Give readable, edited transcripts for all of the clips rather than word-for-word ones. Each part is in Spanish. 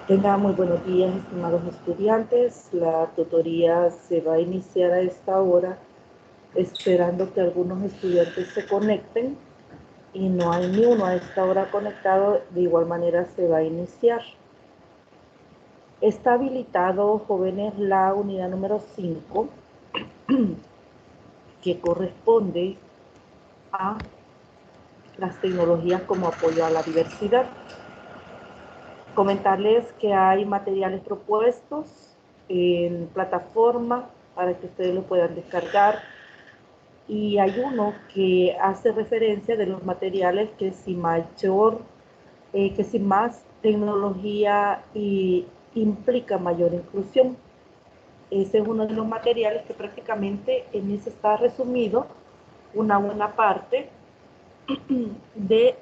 Tengan muy buenos días, estimados estudiantes. La tutoría se va a iniciar a esta hora, esperando que algunos estudiantes se conecten. Y no hay ni uno a esta hora conectado, de igual manera se va a iniciar. Está habilitado, jóvenes, la unidad número 5, que corresponde a las tecnologías como apoyo a la diversidad. Comentarles que hay materiales propuestos en plataforma para que ustedes lo puedan descargar, y hay uno que hace referencia de los materiales que sin más tecnología y implica mayor inclusión. Ese es uno de los materiales que prácticamente en ese está resumido una buena parte de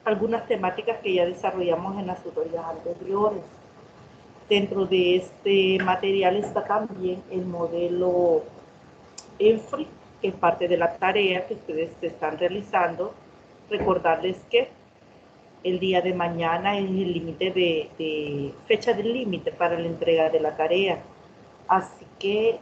algunas temáticas que ya desarrollamos en las tutorías anteriores. Dentro de este material está también el modelo ENFRI, que es parte de la tarea que ustedes están realizando. Recordarles que el día de mañana es el límite de fecha del límite para la entrega de la tarea. Así que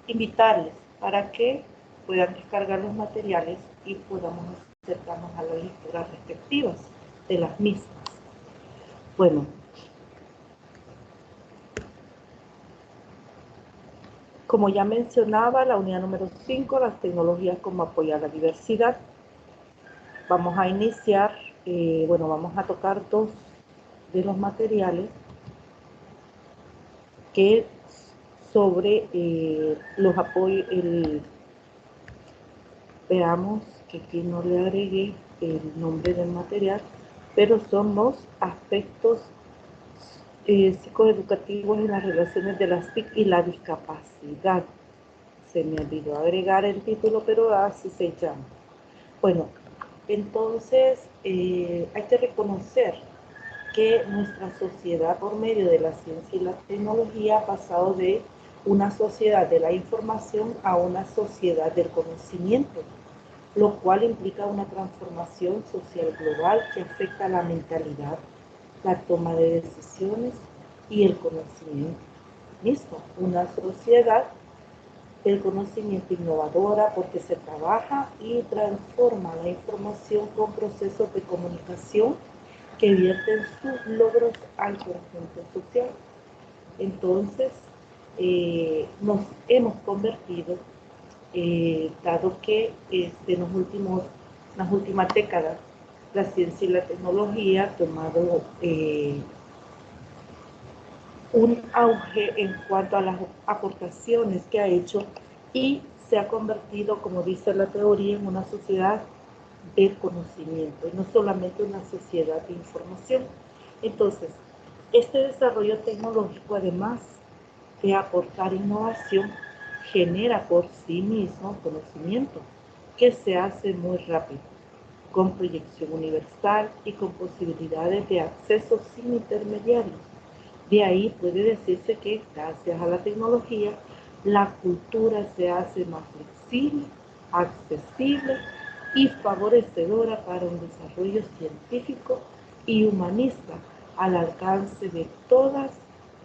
invitarles para que puedan descargar los materiales y podamos acercarnos a las lecturas respectivas de las mismas. Bueno, como ya mencionaba, la unidad número 5, las tecnologías como apoyo a la diversidad. Vamos a iniciar, vamos a tocar dos de los materiales que sobre los apoyos, veamos que aquí no le agregué el nombre del material, pero son los aspectos psicoeducativos en las relaciones de las TIC y la discapacidad. Se me olvidó agregar el título, pero así se llama. Bueno, entonces hay que reconocer que nuestra sociedad, por medio de la ciencia y la tecnología, ha pasado de una sociedad de la información a una sociedad del conocimiento, lo cual implica una transformación social global que afecta a la mentalidad, la toma de decisiones y el conocimiento mismo. Una sociedad del conocimiento innovadora porque se trabaja y transforma la información con procesos de comunicación que vierten sus logros al conjunto social. Entonces, nos hemos convertido, dado que en las últimas décadas la ciencia y la tecnología ha tomado un auge en cuanto a las aportaciones que ha hecho, y se ha convertido, como dice la teoría, en una sociedad del conocimiento y no solamente una sociedad de información. Entonces, este desarrollo tecnológico, además de aportar innovación, genera por sí mismo conocimiento que se hace muy rápido, con proyección universal y con posibilidades de acceso sin intermediarios. De ahí puede decirse que gracias a la tecnología, la cultura se hace más flexible, accesible y favorecedora para un desarrollo científico y humanista al alcance de todas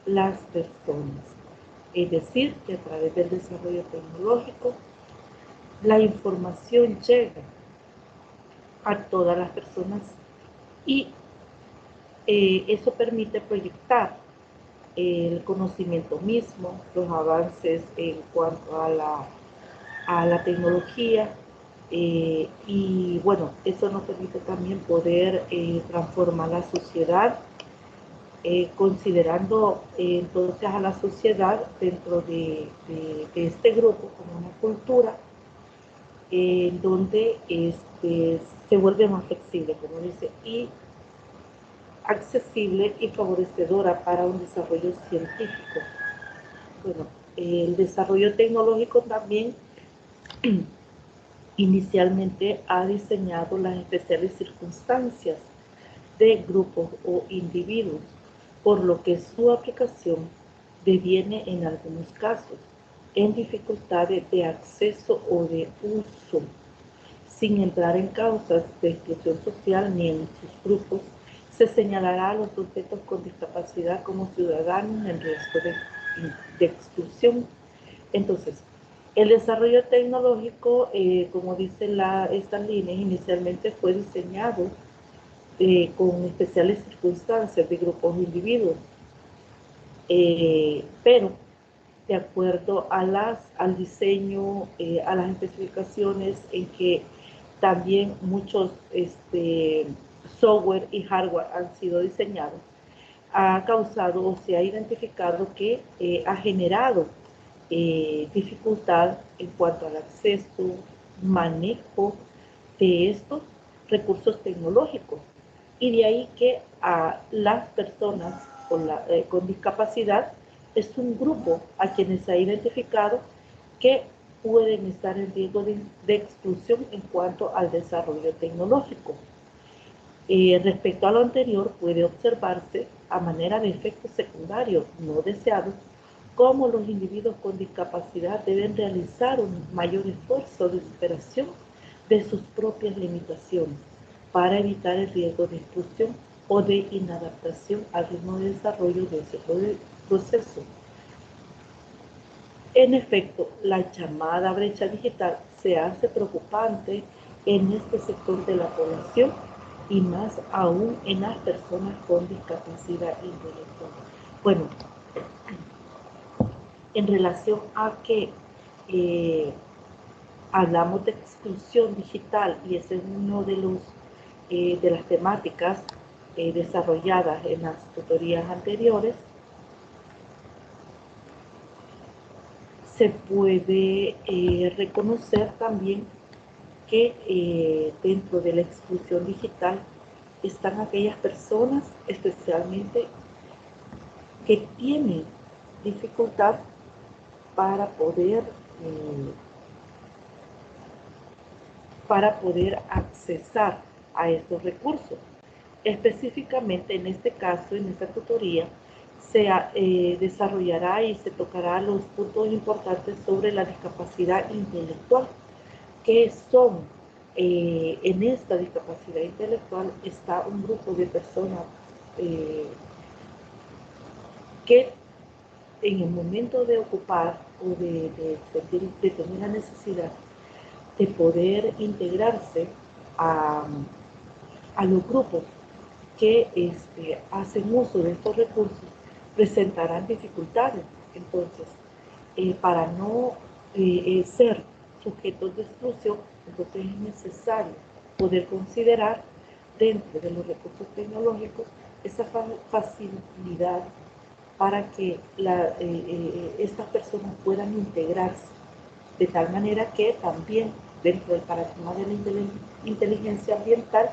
las personas. Es decir, que a través del desarrollo tecnológico, la información llega a todas las personas, y eso permite proyectar el conocimiento mismo, los avances en cuanto a la tecnología, y bueno, eso nos permite también poder transformar la sociedad, considerando entonces a la sociedad dentro de este grupo como una cultura donde se vuelve más flexible, como dice, y accesible y favorecedora para un desarrollo científico. Bueno, el desarrollo tecnológico también inicialmente ha diseñado las especiales circunstancias de grupos o individuos, por lo que su aplicación deviene en algunos casos en dificultades de acceso o de uso, sin entrar en causas de exclusión social ni en sus grupos, Se señalará a los sujetos con discapacidad como ciudadanos en riesgo de exclusión. Entonces, el desarrollo tecnológico, como dicen estas líneas, inicialmente fue diseñado con especiales circunstancias de grupos de individuos, pero de acuerdo al diseño, a las especificaciones en que también muchos software y hardware han sido diseñados, ha causado o se ha identificado que ha generado dificultad en cuanto al acceso, manejo de estos recursos tecnológicos. Y de ahí que a las personas con discapacidad es un grupo a quienes se ha identificado que pueden estar en riesgo de exclusión en cuanto al desarrollo tecnológico. Respecto a lo anterior, puede observarse a manera de efectos secundarios no deseados cómo los individuos con discapacidad deben realizar un mayor esfuerzo de superación de sus propias limitaciones para evitar el riesgo de exclusión o de inadaptación al ritmo de desarrollo de ese proceso. En efecto, la llamada brecha digital se hace preocupante en este sector de la población y más aún en las personas con discapacidad intelectual. Bueno, en relación a que hablamos de exclusión digital y ese es uno de las temáticas desarrolladas en las tutorías anteriores, se puede reconocer también que dentro de la exclusión digital están aquellas personas especialmente que tienen dificultad para poder accesar a estos recursos. Específicamente en este caso, en esta tutoría, se desarrollará y se tocará los puntos importantes sobre la discapacidad intelectual, que son, en esta discapacidad intelectual está un grupo de personas que en el momento de ocupar o de tener la necesidad de poder integrarse a los grupos que hacen uso de estos recursos, presentarán dificultades. Entonces, para no ser sujetos de exclusión, entonces es necesario poder considerar dentro de los recursos tecnológicos esa facilidad para que estas personas puedan integrarse, de tal manera que también dentro del paradigma de la inteligencia ambiental,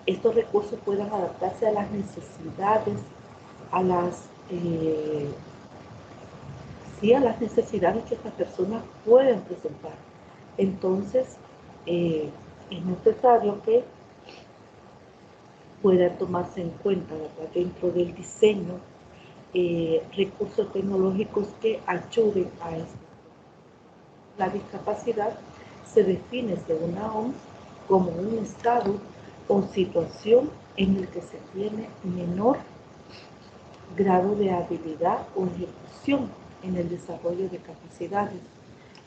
estos recursos puedan adaptarse a las necesidades, a las necesidades que estas personas pueden presentar. Entonces, es necesario que puedan tomarse en cuenta, ¿verdad?, dentro del diseño recursos tecnológicos que ayuden a esto. La discapacidad se define según la OMS como un estado o situación en el que se tiene menor grado de habilidad o ejecución en el desarrollo de capacidades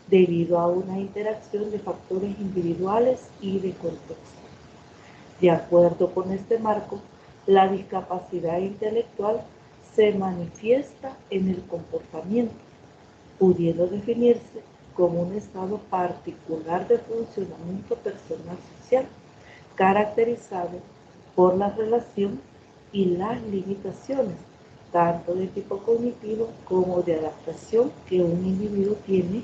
debido a una interacción de factores individuales y de contexto. De acuerdo con este marco, la discapacidad intelectual se manifiesta en el comportamiento, pudiendo definirse como un estado particular de funcionamiento personal social, caracterizado por la relación y las limitaciones, tanto de tipo cognitivo como de adaptación que un individuo tiene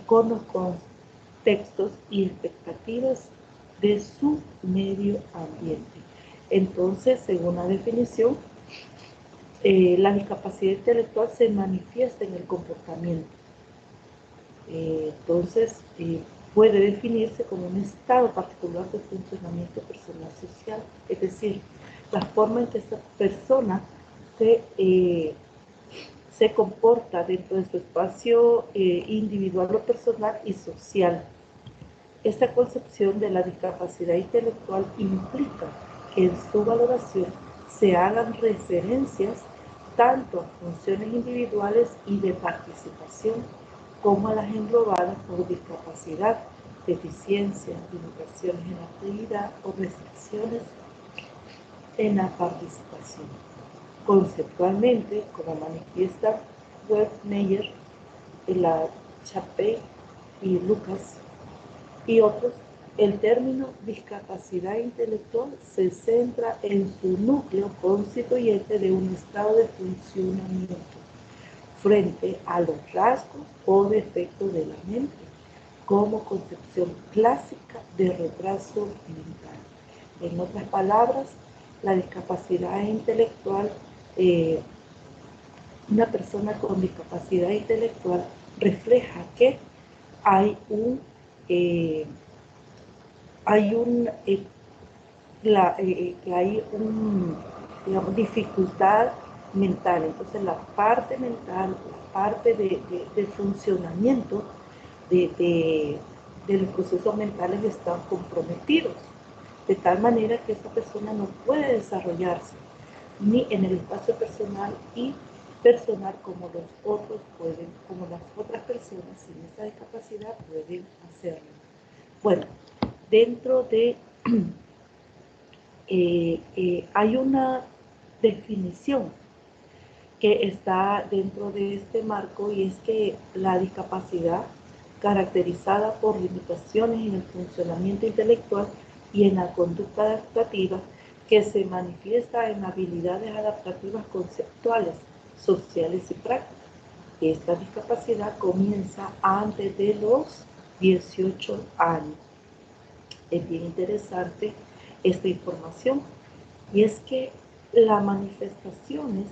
con los contextos y expectativas de su medio ambiente. Entonces, según la definición, la discapacidad intelectual se manifiesta en el comportamiento. Entonces, puede definirse como un estado particular de funcionamiento personal social, es decir, la forma en que esta persona se comporta dentro de su espacio individual o personal y social. Esta concepción de la discapacidad intelectual implica que en su valoración se hagan referencias tanto a funciones individuales y de participación como a las englobadas por discapacidad, deficiencia, limitaciones en la actividad o restricciones en la participación. Conceptualmente, como manifiesta Webmeyer, la Chapey y Lucas y otros, el término discapacidad intelectual se centra en su núcleo constituyente de un estado de funcionamiento frente a los rasgos o defectos de la mente, como concepción clásica de retraso mental. En otras palabras, la discapacidad intelectual, una persona con discapacidad intelectual refleja que hay digamos, dificultad mental. Entonces la parte mental, la parte de funcionamiento de los procesos mentales están comprometidos, de tal manera que esa persona no puede desarrollarse ni en el espacio personal y personal como los otros pueden, como las otras personas sin esa discapacidad pueden hacerlo. Bueno, dentro de hay una definición que está dentro de este marco, y es que la discapacidad caracterizada por limitaciones en el funcionamiento intelectual y en la conducta adaptativa que se manifiesta en habilidades adaptativas conceptuales, sociales y prácticas. Esta discapacidad comienza antes de los 18 años. Es bien interesante esta información, y es que las manifestaciones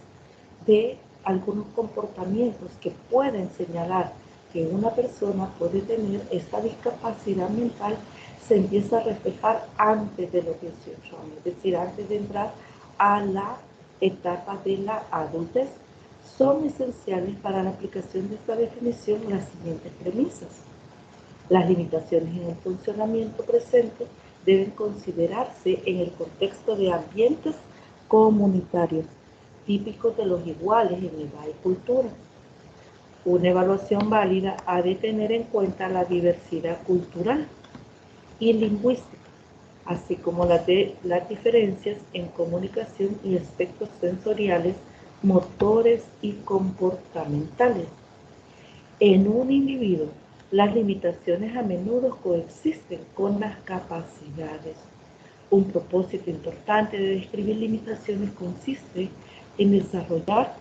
de algunos comportamientos que pueden señalar que una persona puede tener esta discapacidad mental se empieza a reflejar antes de los 18 años, es decir, antes de entrar a la etapa de la adultez. Son esenciales para la aplicación de esta definición las siguientes premisas. Las limitaciones en el funcionamiento presente deben considerarse en el contexto de ambientes comunitarios, típicos de los iguales en edad y cultura. Una evaluación válida ha de tener en cuenta la diversidad cultural y lingüística, así como las diferencias en comunicación y aspectos sensoriales, motores y comportamentales. En un individuo, las limitaciones a menudo coexisten con las capacidades. Un propósito importante de describir limitaciones consiste en desarrollar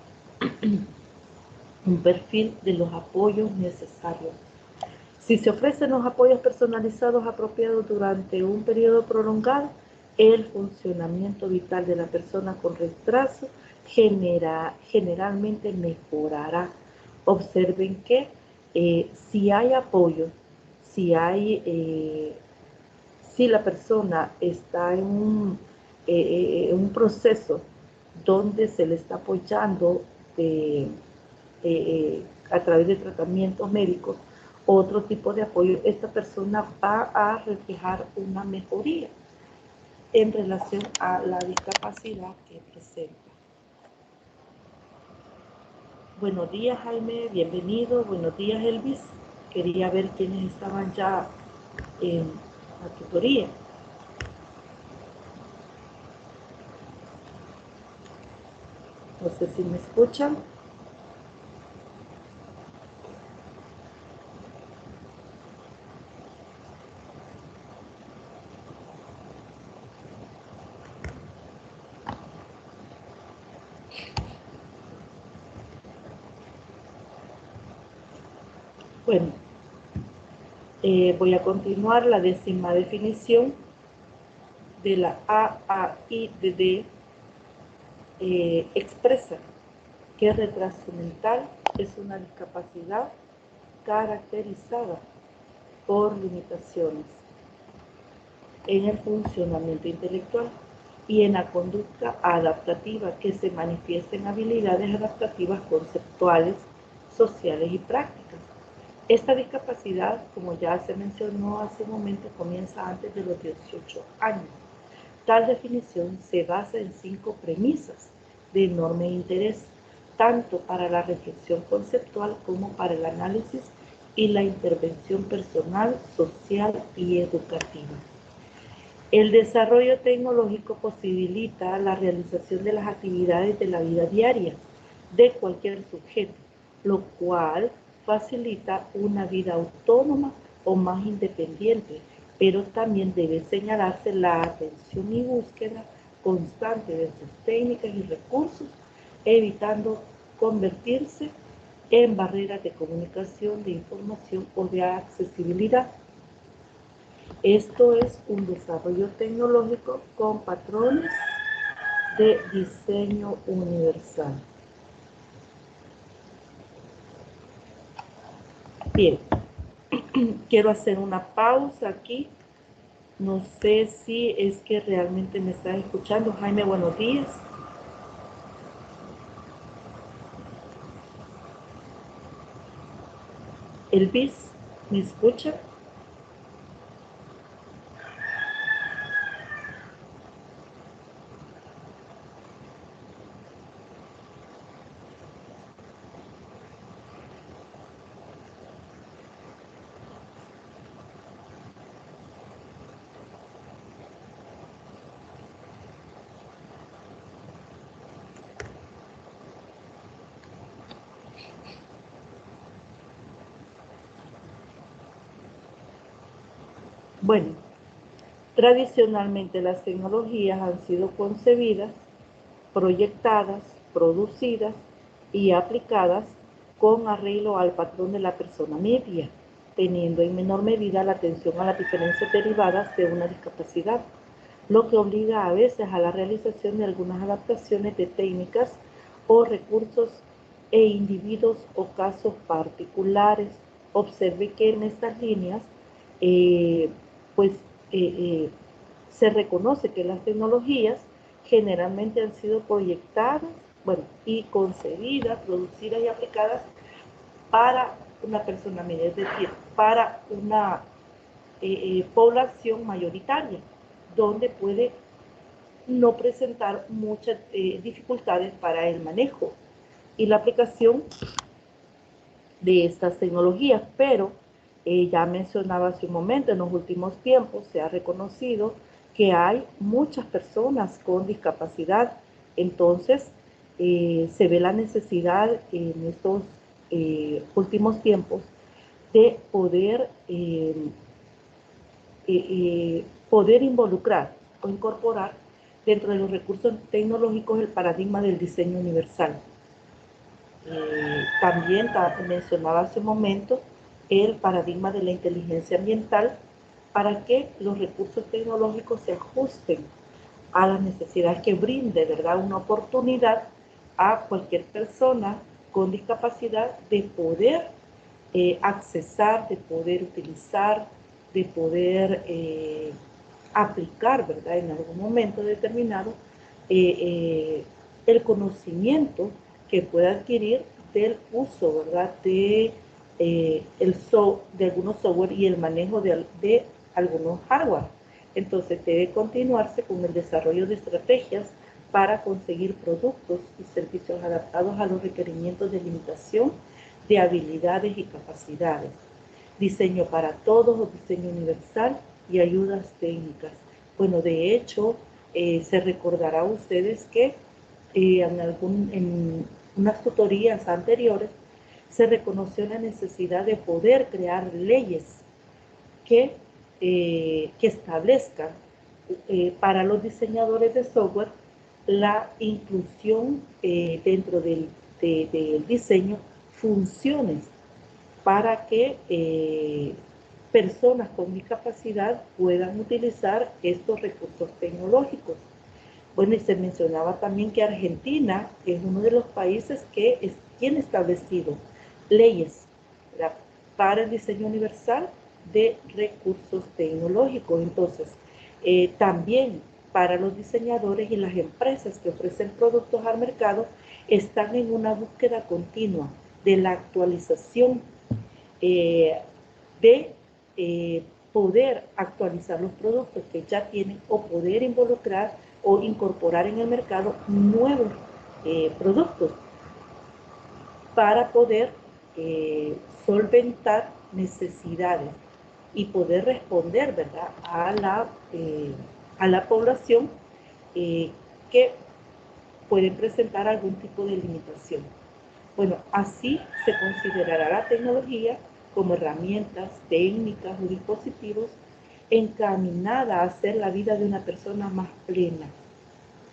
un perfil de los apoyos necesarios. Si se ofrecen los apoyos personalizados apropiados durante un periodo prolongado, el funcionamiento vital de la persona con retraso generalmente mejorará. Observen que si hay apoyo, si la persona está en un proceso donde se le está apoyando a través de tratamientos médicos, otro tipo de apoyo, esta persona va a reflejar una mejoría en relación a la discapacidad que presenta. Buenos días, Jaime, bienvenido. Buenos días, Elvis. Quería ver quiénes estaban ya en la tutoría. No sé si me escuchan. Bueno, voy a continuar la 10ª definición de la AAIDD. Expresa que retraso mental es una discapacidad caracterizada por limitaciones en el funcionamiento intelectual y en la conducta adaptativa que se manifiesta en habilidades adaptativas conceptuales, sociales y prácticas. Esta discapacidad, como ya se mencionó hace un momento, comienza antes de los 18 años. Tal definición se basa en 5 premisas de enorme interés, tanto para la reflexión conceptual como para el análisis y la intervención personal, social y educativa. El desarrollo tecnológico posibilita la realización de las actividades de la vida diaria de cualquier sujeto, lo cual facilita una vida autónoma o más independiente, pero también debe señalarse la atención y búsqueda constante de sus técnicas y recursos, evitando convertirse en barreras de comunicación, de información o de accesibilidad. Esto es un desarrollo tecnológico con patrones de diseño universal. Bien, quiero hacer una pausa aquí. No sé si es que realmente me están escuchando. Jaime, buenos días. Elvis, ¿me escucha? Bueno, tradicionalmente las tecnologías han sido concebidas, proyectadas, producidas y aplicadas con arreglo al patrón de la persona media, teniendo en menor medida la atención a las diferencias derivadas de una discapacidad, lo que obliga a veces a la realización de algunas adaptaciones de técnicas o recursos e individuos o casos particulares. Observe que en estas líneas, eh, pues, eh, eh, se reconoce que las tecnologías generalmente han sido proyectadas, bueno, y concebidas, producidas y aplicadas para una persona media, es decir, para una población mayoritaria, donde puede no presentar muchas dificultades para el manejo y la aplicación de estas tecnologías, pero ya mencionaba hace un momento, en los últimos tiempos se ha reconocido que hay muchas personas con discapacidad, entonces se ve la necesidad en estos últimos tiempos de poder involucrar o incorporar dentro de los recursos tecnológicos el paradigma del diseño universal. También mencionaba hace un momento el paradigma de la inteligencia ambiental para que los recursos tecnológicos se ajusten a las necesidades que brinde, ¿verdad? Una oportunidad a cualquier persona con discapacidad de poder accesar, de poder utilizar, de poder aplicar, ¿verdad? En algún momento determinado, el conocimiento que pueda adquirir del uso, ¿verdad? De algunos software y el manejo de algunos hardware. Entonces debe continuarse con el desarrollo de estrategias para conseguir productos y servicios adaptados a los requerimientos de limitación de habilidades y capacidades. Diseño para todos o diseño universal y ayudas técnicas. Bueno, de hecho, se recordará a ustedes que en unas tutorías anteriores se reconoció la necesidad de poder crear leyes que establezcan para los diseñadores de software la inclusión dentro del diseño, funciones para que personas con discapacidad puedan utilizar estos recursos tecnológicos. Bueno, y se mencionaba también que Argentina es uno de los países que tiene establecido leyes, ¿verdad?, para el diseño universal de recursos tecnológicos. Entonces, también para los diseñadores y las empresas que ofrecen productos al mercado están en una búsqueda continua de la actualización de poder actualizar los productos que ya tienen o poder involucrar o incorporar en el mercado nuevos productos para poder solventar necesidades y poder responder, ¿verdad?, a la población que pueden presentar algún tipo de limitación. Bueno, así se considerará la tecnología como herramientas, técnicas o dispositivos encaminada a hacer la vida de una persona más plena.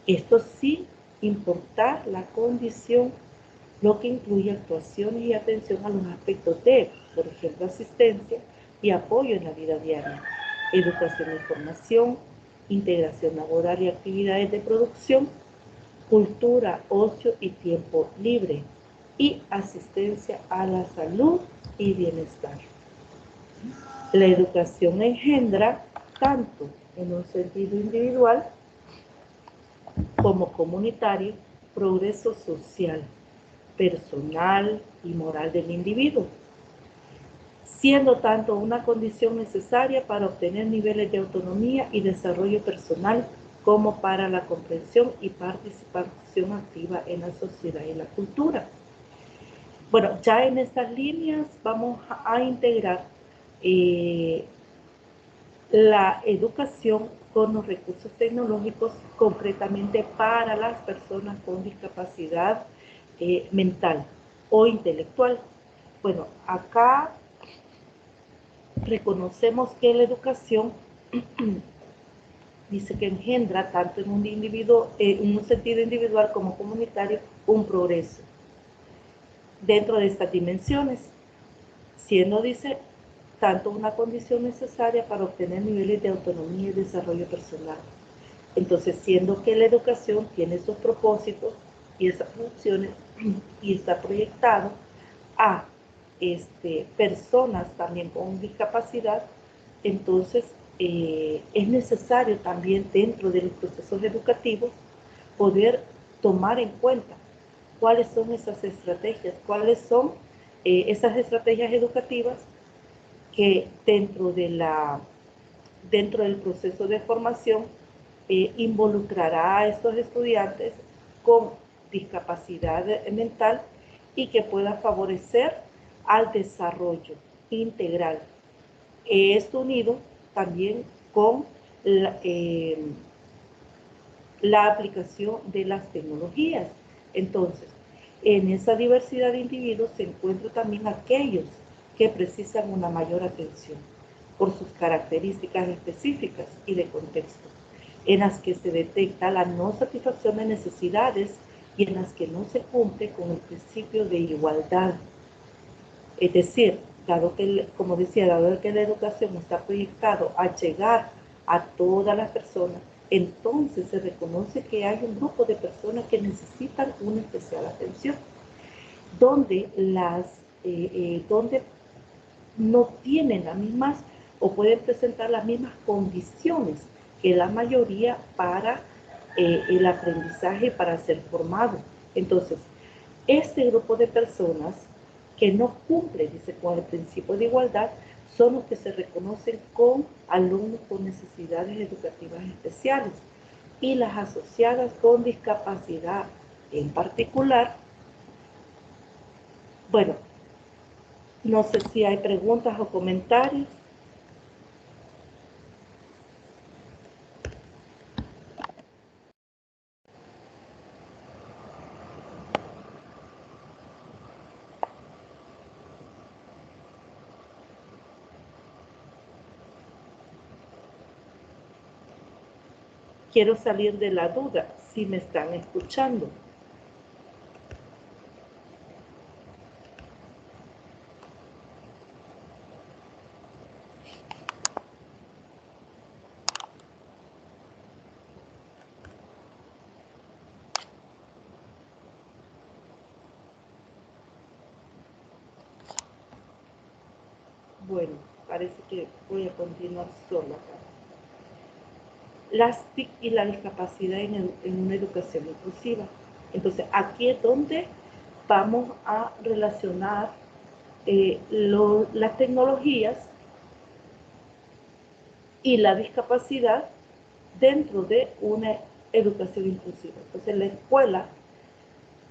Esto sin importar la condición, lo que incluye actuaciones y atención a los aspectos de, por ejemplo, asistencia y apoyo en la vida diaria, educación y formación, integración laboral y actividades de producción, cultura, ocio y tiempo libre, y asistencia a la salud y bienestar. La educación engendra tanto en un sentido individual como comunitario progreso social, personal y moral del individuo, siendo tanto una condición necesaria para obtener niveles de autonomía y desarrollo personal como para la comprensión y participación activa en la sociedad y la cultura. Bueno, ya en estas líneas vamos a integrar la educación con los recursos tecnológicos concretamente para las personas con discapacidad mental o intelectual. Bueno, acá reconocemos que la educación dice que engendra tanto en un individuo, en un sentido individual como comunitario, un progreso dentro de estas dimensiones, siendo, dice, tanto una condición necesaria para obtener niveles de autonomía y desarrollo personal. Entonces, siendo que la educación tiene esos propósitos y esas funciones y está proyectado a personas también con discapacidad, entonces es necesario también dentro de los procesos educativos poder tomar en cuenta cuáles son esas estrategias, cuáles son esas estrategias educativas que dentro del proceso de formación involucrará a estos estudiantes con discapacidad mental y que pueda favorecer al desarrollo integral. Esto unido también con la aplicación de las tecnologías. Entonces, en esa diversidad de individuos se encuentran también aquellos que precisan una mayor atención por sus características específicas y de contexto, en las que se detecta la no satisfacción de necesidades y en las que no se cumple con el principio de igualdad. Es decir, dado que, como decía, dado que la educación está proyectado a llegar a todas las personas, entonces se reconoce que hay un grupo de personas que necesitan una especial atención, donde donde no tienen las mismas o pueden presentar las mismas condiciones que la mayoría para el aprendizaje, para ser formado. Entonces, este grupo de personas que no cumple, dice, con el principio de igualdad, son los que se reconocen con alumnos con necesidades educativas especiales y las asociadas con discapacidad en particular. Bueno, no sé si hay preguntas o comentarios. Quiero salir de la duda, si me están escuchando. Bueno, parece que voy a continuar sola acá. Las TIC y la discapacidad en una educación inclusiva. Entonces, aquí es donde vamos a relacionar las tecnologías y la discapacidad dentro de una educación inclusiva. Entonces la escuela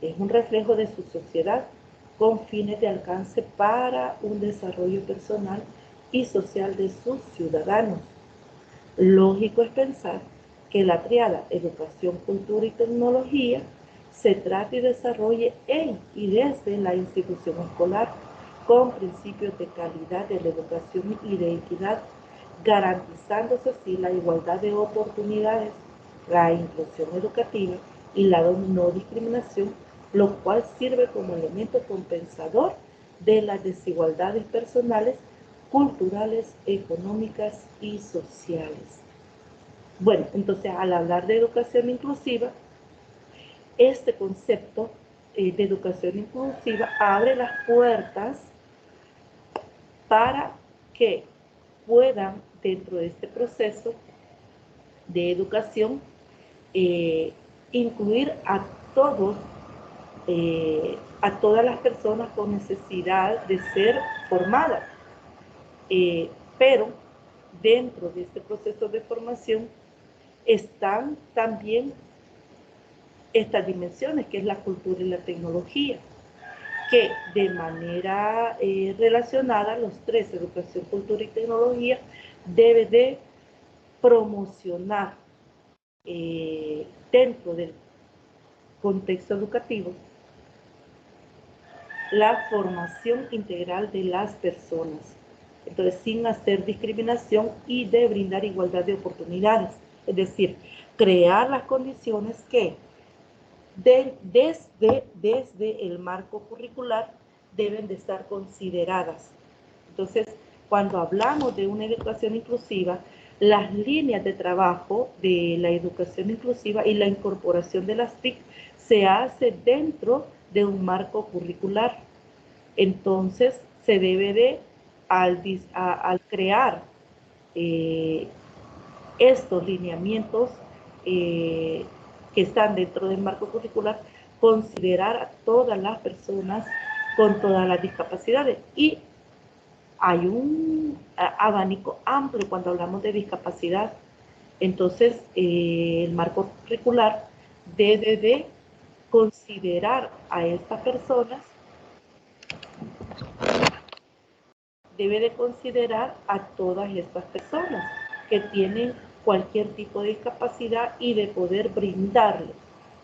es un reflejo de su sociedad con fines de alcance para un desarrollo personal y social de sus ciudadanos. Lógico es pensar que la triada educación, cultura y tecnología se trate y desarrolle en y desde la institución escolar con principios de calidad de la educación y de equidad, garantizándose así la igualdad de oportunidades, la inclusión educativa y la no discriminación, lo cual sirve como elemento compensador de las desigualdades personales, culturales, económicas y sociales. Bueno, entonces al hablar de educación inclusiva, este concepto de educación inclusiva abre las puertas para que puedan, dentro de este proceso de educación, incluir a todos, a todas las personas con necesidad de ser formadas. Pero dentro de este proceso de formación están también estas dimensiones, que es la cultura y la tecnología, que de manera relacionada, los tres, educación, cultura y tecnología, debe de promocionar dentro del contexto educativo la formación integral de las personas. Entonces, sin hacer discriminación y de brindar igualdad de oportunidades. Es decir, crear las condiciones que desde el marco curricular deben de estar consideradas. Entonces, cuando hablamos de una educación inclusiva, las líneas de trabajo de la educación inclusiva y la incorporación de las TIC se hace dentro de un marco curricular. Entonces, se debe de, al crear estos lineamientos que están dentro del marco curricular, considerar a todas las personas con todas las discapacidades. Y hay un abanico amplio cuando hablamos de discapacidad. Entonces, el marco curricular debe de considerar a estas personas, debe de considerar a todas estas personas que tienen cualquier tipo de discapacidad y de poder brindarle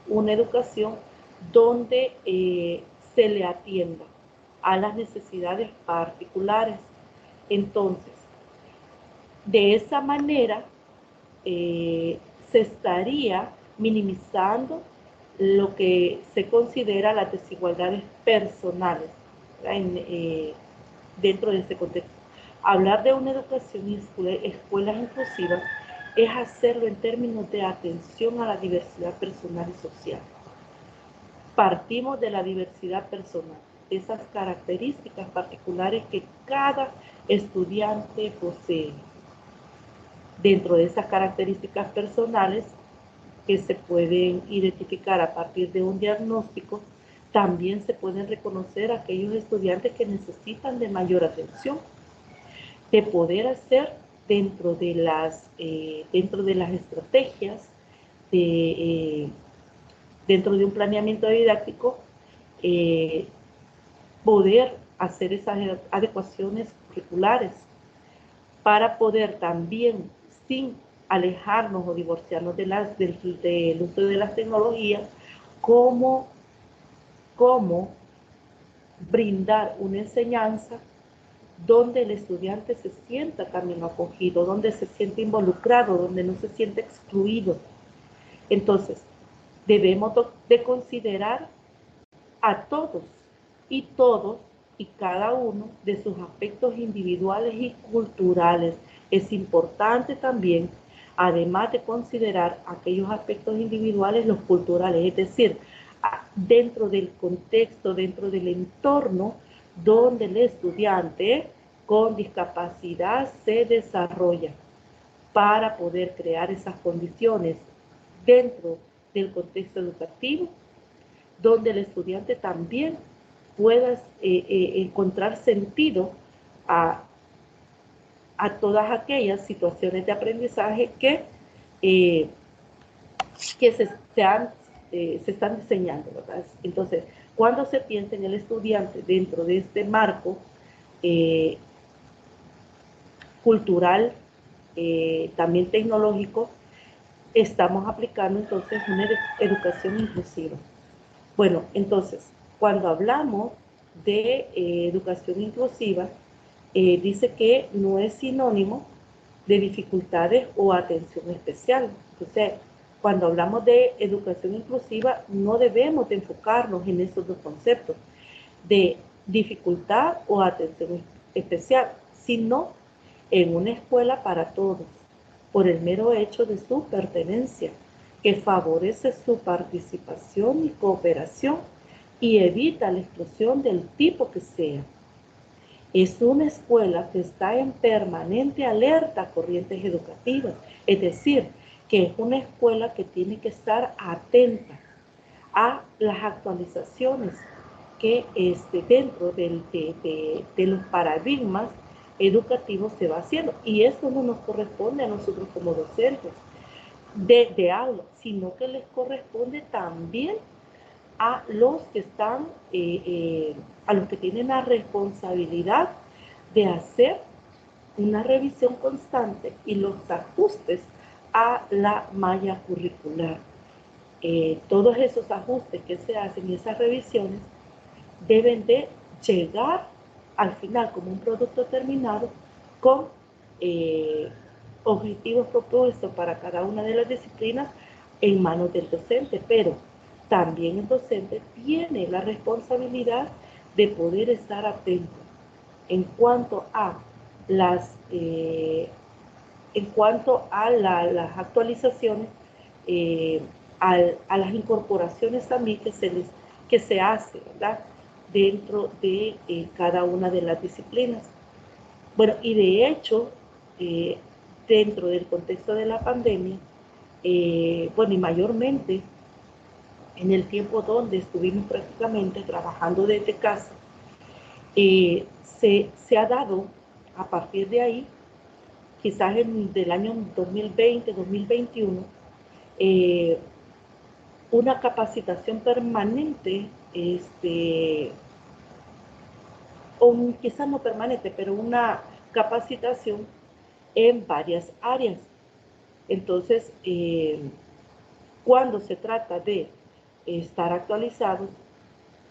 una educación donde se le atienda a las necesidades particulares. Entonces, de esa manera se estaría minimizando lo que se considera las desigualdades personales dentro de este contexto. Hablar de una educación y escuelas inclusivas es hacerlo en términos de atención a la diversidad personal y social. Partimos de la diversidad personal, esas características particulares que cada estudiante posee. Dentro de esas características personales que se pueden identificar a partir de un diagnóstico, también se pueden reconocer aquellos estudiantes que necesitan de mayor atención, de poder hacer dentro de las estrategias, dentro de un planeamiento didáctico, poder hacer esas adecuaciones curriculares para poder también, sin alejarnos o divorciarnos del uso de las tecnologías, cómo brindar una enseñanza donde el estudiante se sienta también acogido, donde se siente involucrado, donde no se siente excluido. Entonces, debemos de considerar a todos y cada uno de sus aspectos individuales y culturales. Es importante también, además de considerar aquellos aspectos individuales, los culturales, es decir, dentro del contexto, dentro del entorno donde el estudiante con discapacidad se desarrolla, para poder crear esas condiciones dentro del contexto educativo, donde el estudiante también pueda encontrar sentido a a todas aquellas situaciones de aprendizaje que se están diseñando, ¿verdad? Entonces, cuando se piensa en el estudiante dentro de este marco cultural, también tecnológico, estamos aplicando entonces una educación inclusiva. Bueno, entonces, cuando hablamos de educación inclusiva, dice que no es sinónimo de dificultades o atención especial. Entonces, cuando hablamos de educación inclusiva, no debemos de enfocarnos en esos dos conceptos, de dificultad o atención especial, sino en una escuela para todos, por el mero hecho de su pertenencia, que favorece su participación y cooperación y evita la exclusión del tipo que sea. Es una escuela que está en permanente alerta a corrientes educativas, es decir, que es una escuela que tiene que estar atenta a las actualizaciones que dentro de los paradigmas educativos se va haciendo. Y eso no nos corresponde a nosotros como docentes de aula, sino que les corresponde también a los que están, a los que tienen la responsabilidad de hacer una revisión constante y los ajustes a la malla curricular. Todos esos ajustes que se hacen y esas revisiones deben de llegar al final como un producto terminado con objetivos propuestos para cada una de las disciplinas en manos del docente, pero también el docente tiene la responsabilidad de poder estar atento en cuanto a las las actualizaciones, a las incorporaciones también que se hace, ¿verdad?, dentro de cada una de las disciplinas. Bueno, y de hecho, dentro del contexto de la pandemia, bueno, y mayormente en el tiempo donde estuvimos prácticamente trabajando desde casa, se ha dado a partir de ahí, quizás del año 2020, 2021, una capacitación permanente, o quizás no permanente, pero una capacitación en varias áreas. Entonces, cuando se trata de estar actualizados,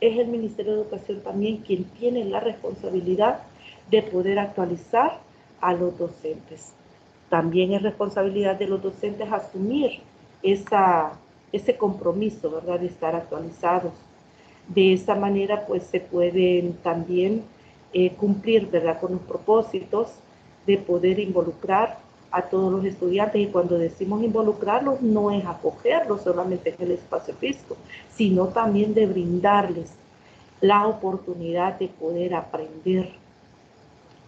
es el Ministerio de Educación también quien tiene la responsabilidad de poder actualizar a los docentes. También es responsabilidad de los docentes asumir ese compromiso, ¿verdad?, de estar actualizados. De esa manera, pues, se pueden también cumplir, ¿verdad?, con los propósitos de poder involucrar a todos los estudiantes. Y cuando decimos involucrarlos, no es acogerlos solamente en el espacio físico, sino también de brindarles la oportunidad de poder aprender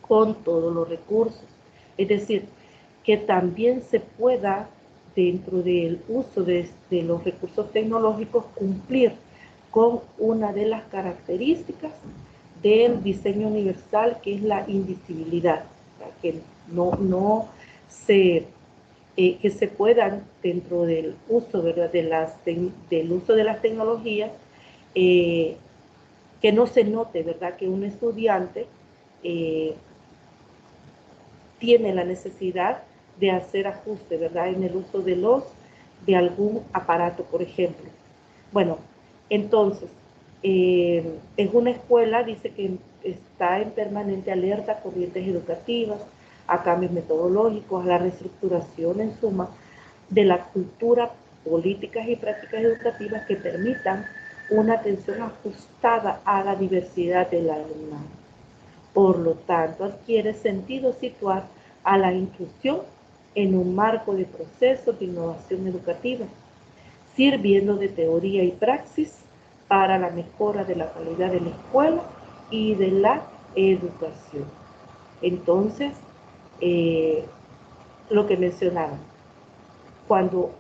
con todos los recursos. Es decir, que también se pueda, dentro del uso de los recursos tecnológicos, cumplir con una de las características del diseño universal, que es la indivisibilidad, que que se puedan, dentro del uso, ¿verdad?, del uso de las tecnologías, que no se note, ¿verdad?, que un estudiante tiene la necesidad de hacer ajuste, ¿verdad?, en el uso de algún aparato, por ejemplo. Bueno, entonces, es una escuela, dice que está en permanente alerta a corrientes educativas, a cambios metodológicos, a la reestructuración, en suma, de la cultura, políticas y prácticas educativas que permitan una atención ajustada a la diversidad del alumnado. Por lo tanto, adquiere sentido situar a la inclusión en un marco de procesos de innovación educativa, sirviendo de teoría y praxis para la mejora de la calidad de la escuela y de la educación. Entonces, lo que mencionaba, cuando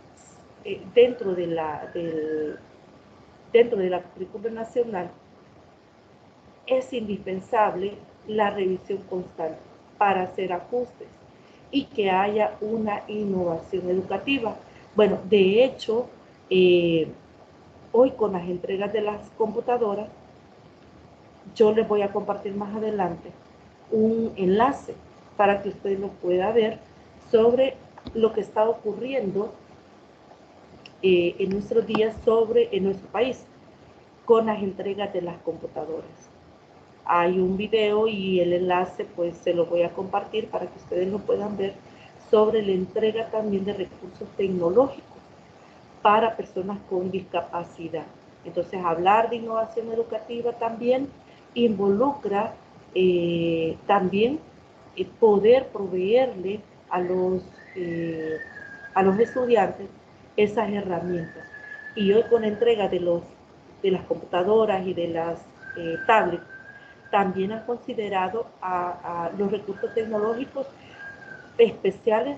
dentro de la currícula nacional es indispensable la revisión constante. para hacer ajustes y que haya una innovación educativa. Bueno, de hecho, hoy con las entregas de las computadoras, yo les voy a compartir más adelante un enlace para que usted lo pueda ver sobre lo que está ocurriendo en nuestros días en nuestro país con las entregas de las computadoras. Hay un video y el enlace pues se lo voy a compartir para que ustedes lo puedan ver sobre la entrega también de recursos tecnológicos para personas con discapacidad. Entonces, hablar de innovación educativa también involucra también poder proveerle a los estudiantes esas herramientas. Y hoy con la entrega de las computadoras y de las tablets, también han considerado a los recursos tecnológicos especiales,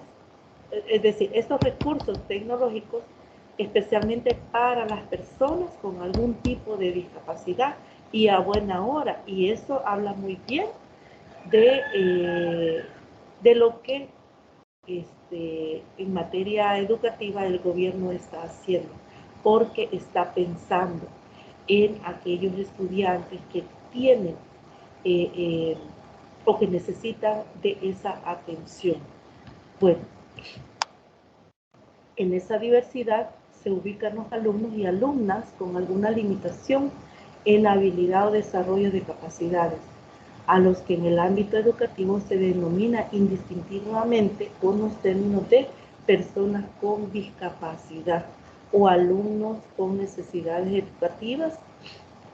es decir, estos recursos tecnológicos especialmente para las personas con algún tipo de discapacidad y a buena hora. Y eso habla muy bien de lo que en materia educativa el gobierno está haciendo, porque está pensando en aquellos estudiantes que tienen o que necesitan de esa atención. Bueno, en esa diversidad se ubican los alumnos y alumnas con alguna limitación en habilidad o desarrollo de capacidades, a los que en el ámbito educativo se denomina indistintivamente con los términos de personas con discapacidad o alumnos con necesidades educativas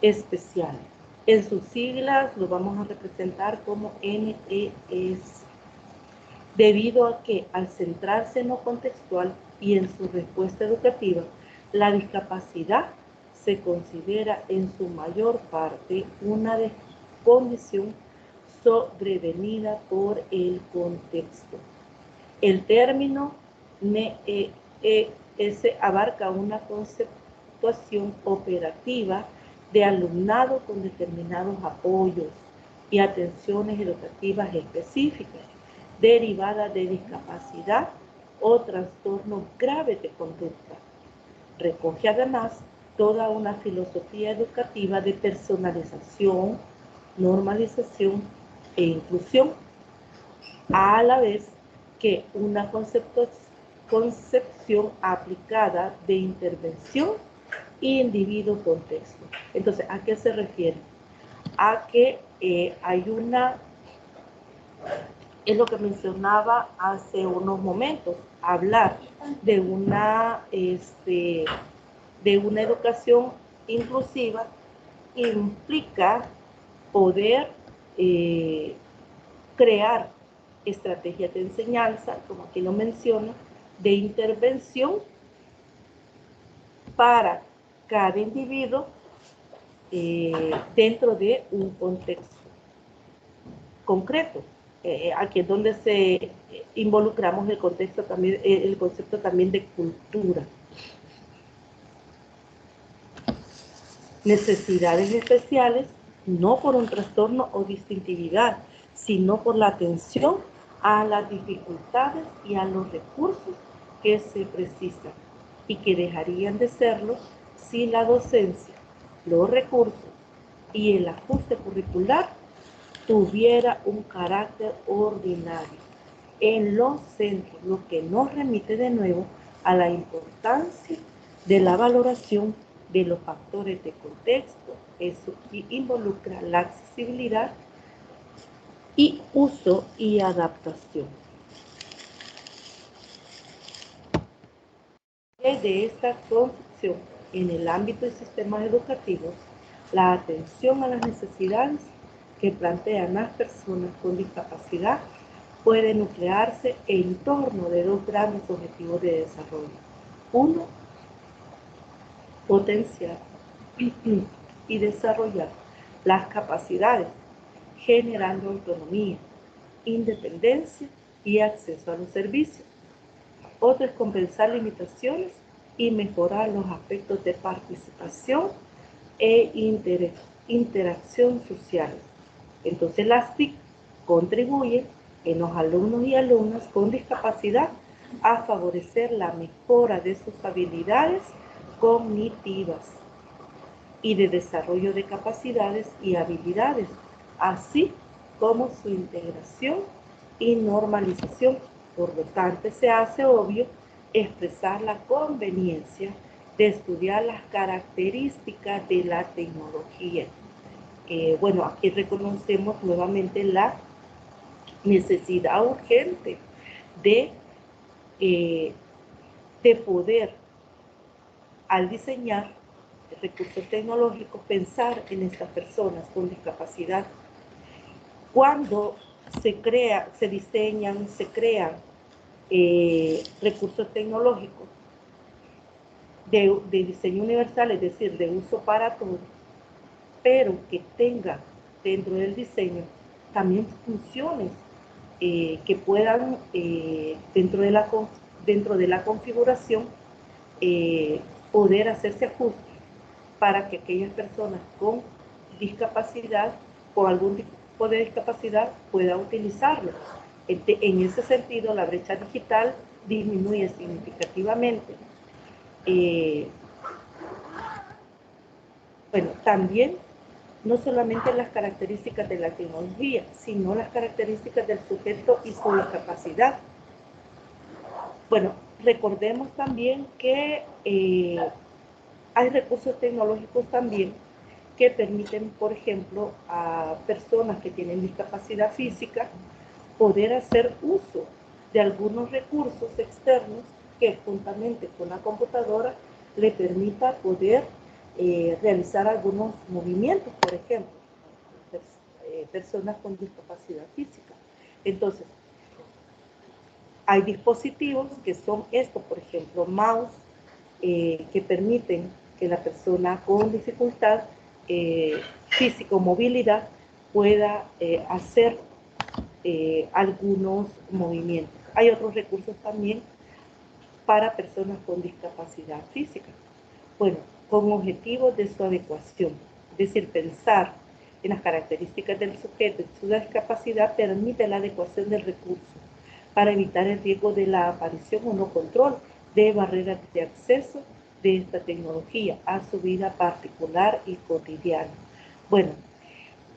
especiales. En sus siglas lo vamos a representar como NES, debido a que al centrarse en lo contextual y en su respuesta educativa, la discapacidad se considera en su mayor parte una condición sobrevenida por el contexto. El término NES abarca una conceptuación operativa de alumnado con determinados apoyos y atenciones educativas específicas derivadas de discapacidad o trastornos graves de conducta. Recoge además toda una filosofía educativa de personalización, normalización e inclusión, a la vez que una concepción aplicada de intervención y individuo-contexto. Entonces, ¿a qué se refiere? A que hay una, es lo que mencionaba hace unos momentos, hablar de una educación inclusiva implica poder crear estrategias de enseñanza, como aquí lo menciona, de intervención para cada individuo dentro de un contexto concreto. Aquí es donde se involucramos el concepto también de cultura. Necesidades especiales, no por un trastorno o distintividad, sino por la atención a las dificultades y a los recursos que se precisan y que dejarían de serlo si la docencia, los recursos y el ajuste curricular tuviera un carácter ordinario en los centros, lo que nos remite de nuevo a la importancia de la valoración de los factores de contexto. Eso involucra la accesibilidad y uso y adaptación. De esta concepción en el ámbito de sistemas educativos, la atención a las necesidades que plantean las personas con discapacidad puede nuclearse en torno de dos grandes objetivos de desarrollo. Uno, potenciar y desarrollar las capacidades, generando autonomía, independencia y acceso a los servicios. Otro es compensar limitaciones y mejorar los aspectos de participación e interacción social. Entonces las TIC contribuyen en los alumnos y alumnas con discapacidad a favorecer la mejora de sus habilidades cognitivas y de desarrollo de capacidades y habilidades, así como su integración y normalización. Por lo tanto, se hace obvio expresar la conveniencia de estudiar las características de la tecnología. Bueno, aquí reconocemos nuevamente la necesidad urgente de, eh, de poder, al diseñar recursos tecnológicos, pensar en estas personas con discapacidad. Cuando se diseñan, se crean recursos tecnológicos de diseño universal, es decir, de uso para todos, pero que tenga dentro del diseño también funciones que puedan, dentro de la configuración, poder hacerse ajustes para que aquellas personas con discapacidad, con algún tipo de discapacidad, puedan utilizarlo. En ese sentido, la brecha digital disminuye significativamente. Bueno, también no solamente las características de la tecnología, sino las características del sujeto y su discapacidad. Bueno, recordemos también que hay recursos tecnológicos también que permiten, por ejemplo, a personas que tienen discapacidad física poder hacer uso de algunos recursos externos que juntamente con la computadora le permita poder realizar algunos movimientos, por ejemplo, personas con discapacidad física. Entonces, hay dispositivos que son estos, por ejemplo, mouse, que permiten que la persona con dificultad física o movilidad pueda hacer algunos movimientos. Hay otros recursos también para personas con discapacidad física. Bueno, con objetivos de su adecuación, es decir, pensar en las características del sujeto y su discapacidad permite la adecuación del recurso para evitar el riesgo de la aparición o no control de barreras de acceso de esta tecnología a su vida particular y cotidiana. Bueno,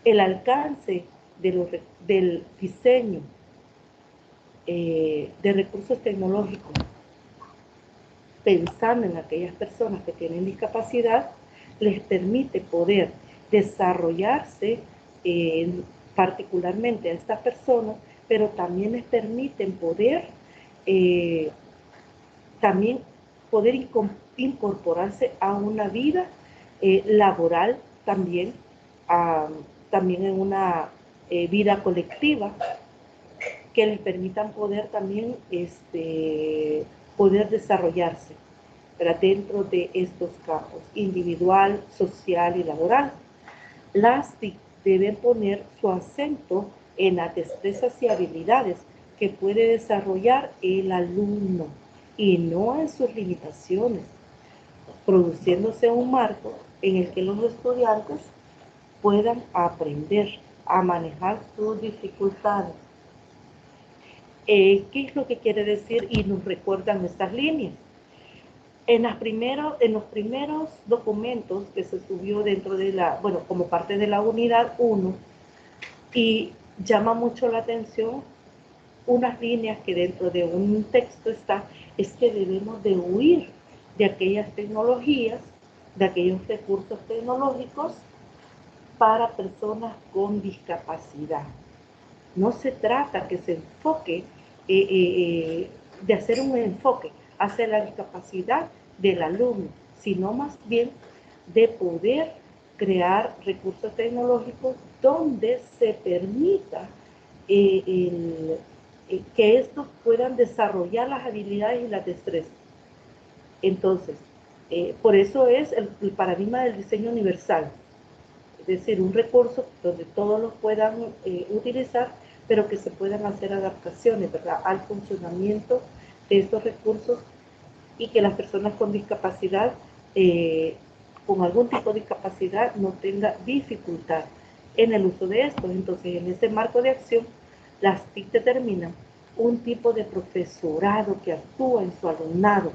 el alcance del diseño de recursos tecnológicos, pensando en aquellas personas que tienen discapacidad, les permite poder desarrollarse particularmente a estas personas, pero también les permiten poder también poder incorporarse a una vida laboral también, también en una vida colectiva, que les permitan poder también poder desarrollarse, pero dentro de estos campos, individual, social y laboral. Las TIC deben poner su acento en las destrezas y habilidades que puede desarrollar el alumno y no en sus limitaciones, produciéndose un marco en el que los estudiantes puedan aprender a manejar sus dificultades. ¿Qué es lo que quiere decir? Y nos recuerdan estas líneas. En los primeros documentos que se subió dentro de como parte de la unidad 1, y llama mucho la atención unas líneas que dentro de un texto es que debemos de huir de aquellas tecnologías, de aquellos recursos tecnológicos para personas con discapacidad. No se trata que se enfoque, de hacer un enfoque hacia la discapacidad del alumno, sino más bien de poder crear recursos tecnológicos donde se permita que estos puedan desarrollar las habilidades y las destrezas. Entonces, por eso es el paradigma del diseño universal, es decir, un recurso donde todos los puedan utilizar, pero que se puedan hacer adaptaciones, ¿verdad?, al funcionamiento de estos recursos, y que las personas con discapacidad, con algún tipo de discapacidad, no tenga dificultad en el uso de estos. Entonces, en ese marco de acción, Las TIC determinan un tipo de profesorado que actúa en su alumnado,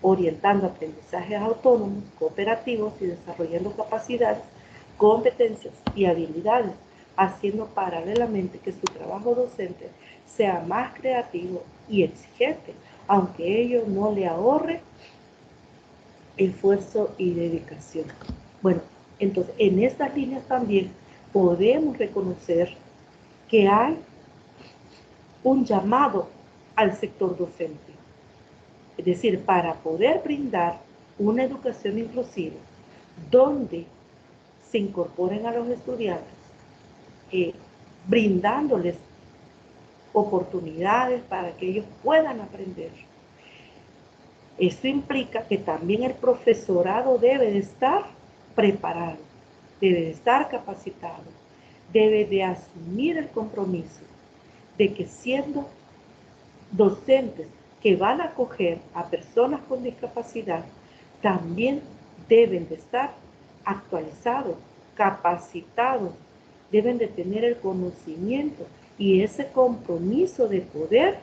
orientando aprendizajes autónomos, cooperativos y desarrollando capacidades, competencias y habilidades, haciendo paralelamente que su trabajo docente sea más creativo y exigente, aunque ello no le ahorre esfuerzo y dedicación. Bueno, entonces en estas líneas también podemos reconocer que hay un llamado al sector docente. Es decir, para poder brindar una educación inclusiva donde se incorporen a los estudiantes, brindándoles oportunidades para que ellos puedan aprender. Eso implica que también el profesorado debe de estar preparado, debe de estar capacitado, debe de asumir el compromiso de que siendo docentes que van a acoger a personas con discapacidad, también deben de estar actualizados, capacitados, deben de tener el conocimiento y ese compromiso de poder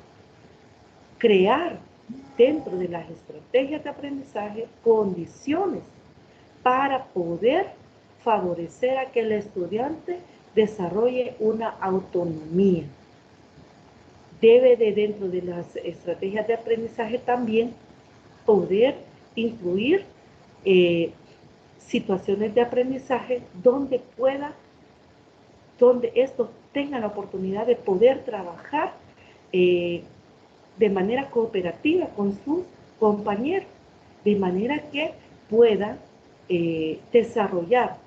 crear dentro de las estrategias de aprendizaje condiciones para poder favorecer a que el estudiante desarrolle una autonomía. Debe de dentro de las estrategias de aprendizaje también poder incluir situaciones de aprendizaje donde estos tengan la oportunidad de poder trabajar de manera cooperativa con sus compañeros, de manera que puedan desarrollar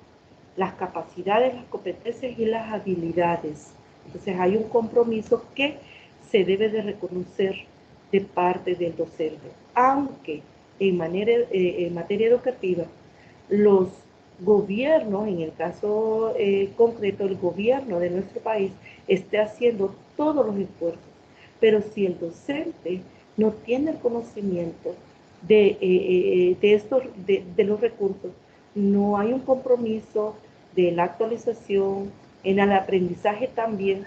las capacidades, las competencias y las habilidades. Entonces hay un compromiso que se debe de reconocer de parte del docente, aunque en materia educativa los gobiernos, en el caso concreto el gobierno de nuestro país, esté haciendo todos los esfuerzos, pero si el docente no tiene el conocimiento de los recursos, no hay un compromiso de la actualización, en el aprendizaje también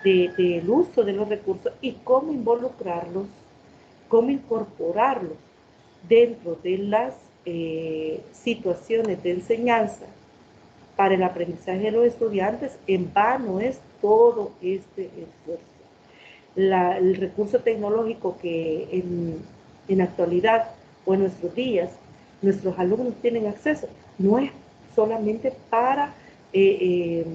del uso de los recursos y cómo involucrarlos, cómo incorporarlos dentro de las situaciones de enseñanza para el aprendizaje de los estudiantes. En vano es todo este esfuerzo. El recurso tecnológico que en actualidad o en nuestros días nuestros alumnos tienen acceso no es solamente para que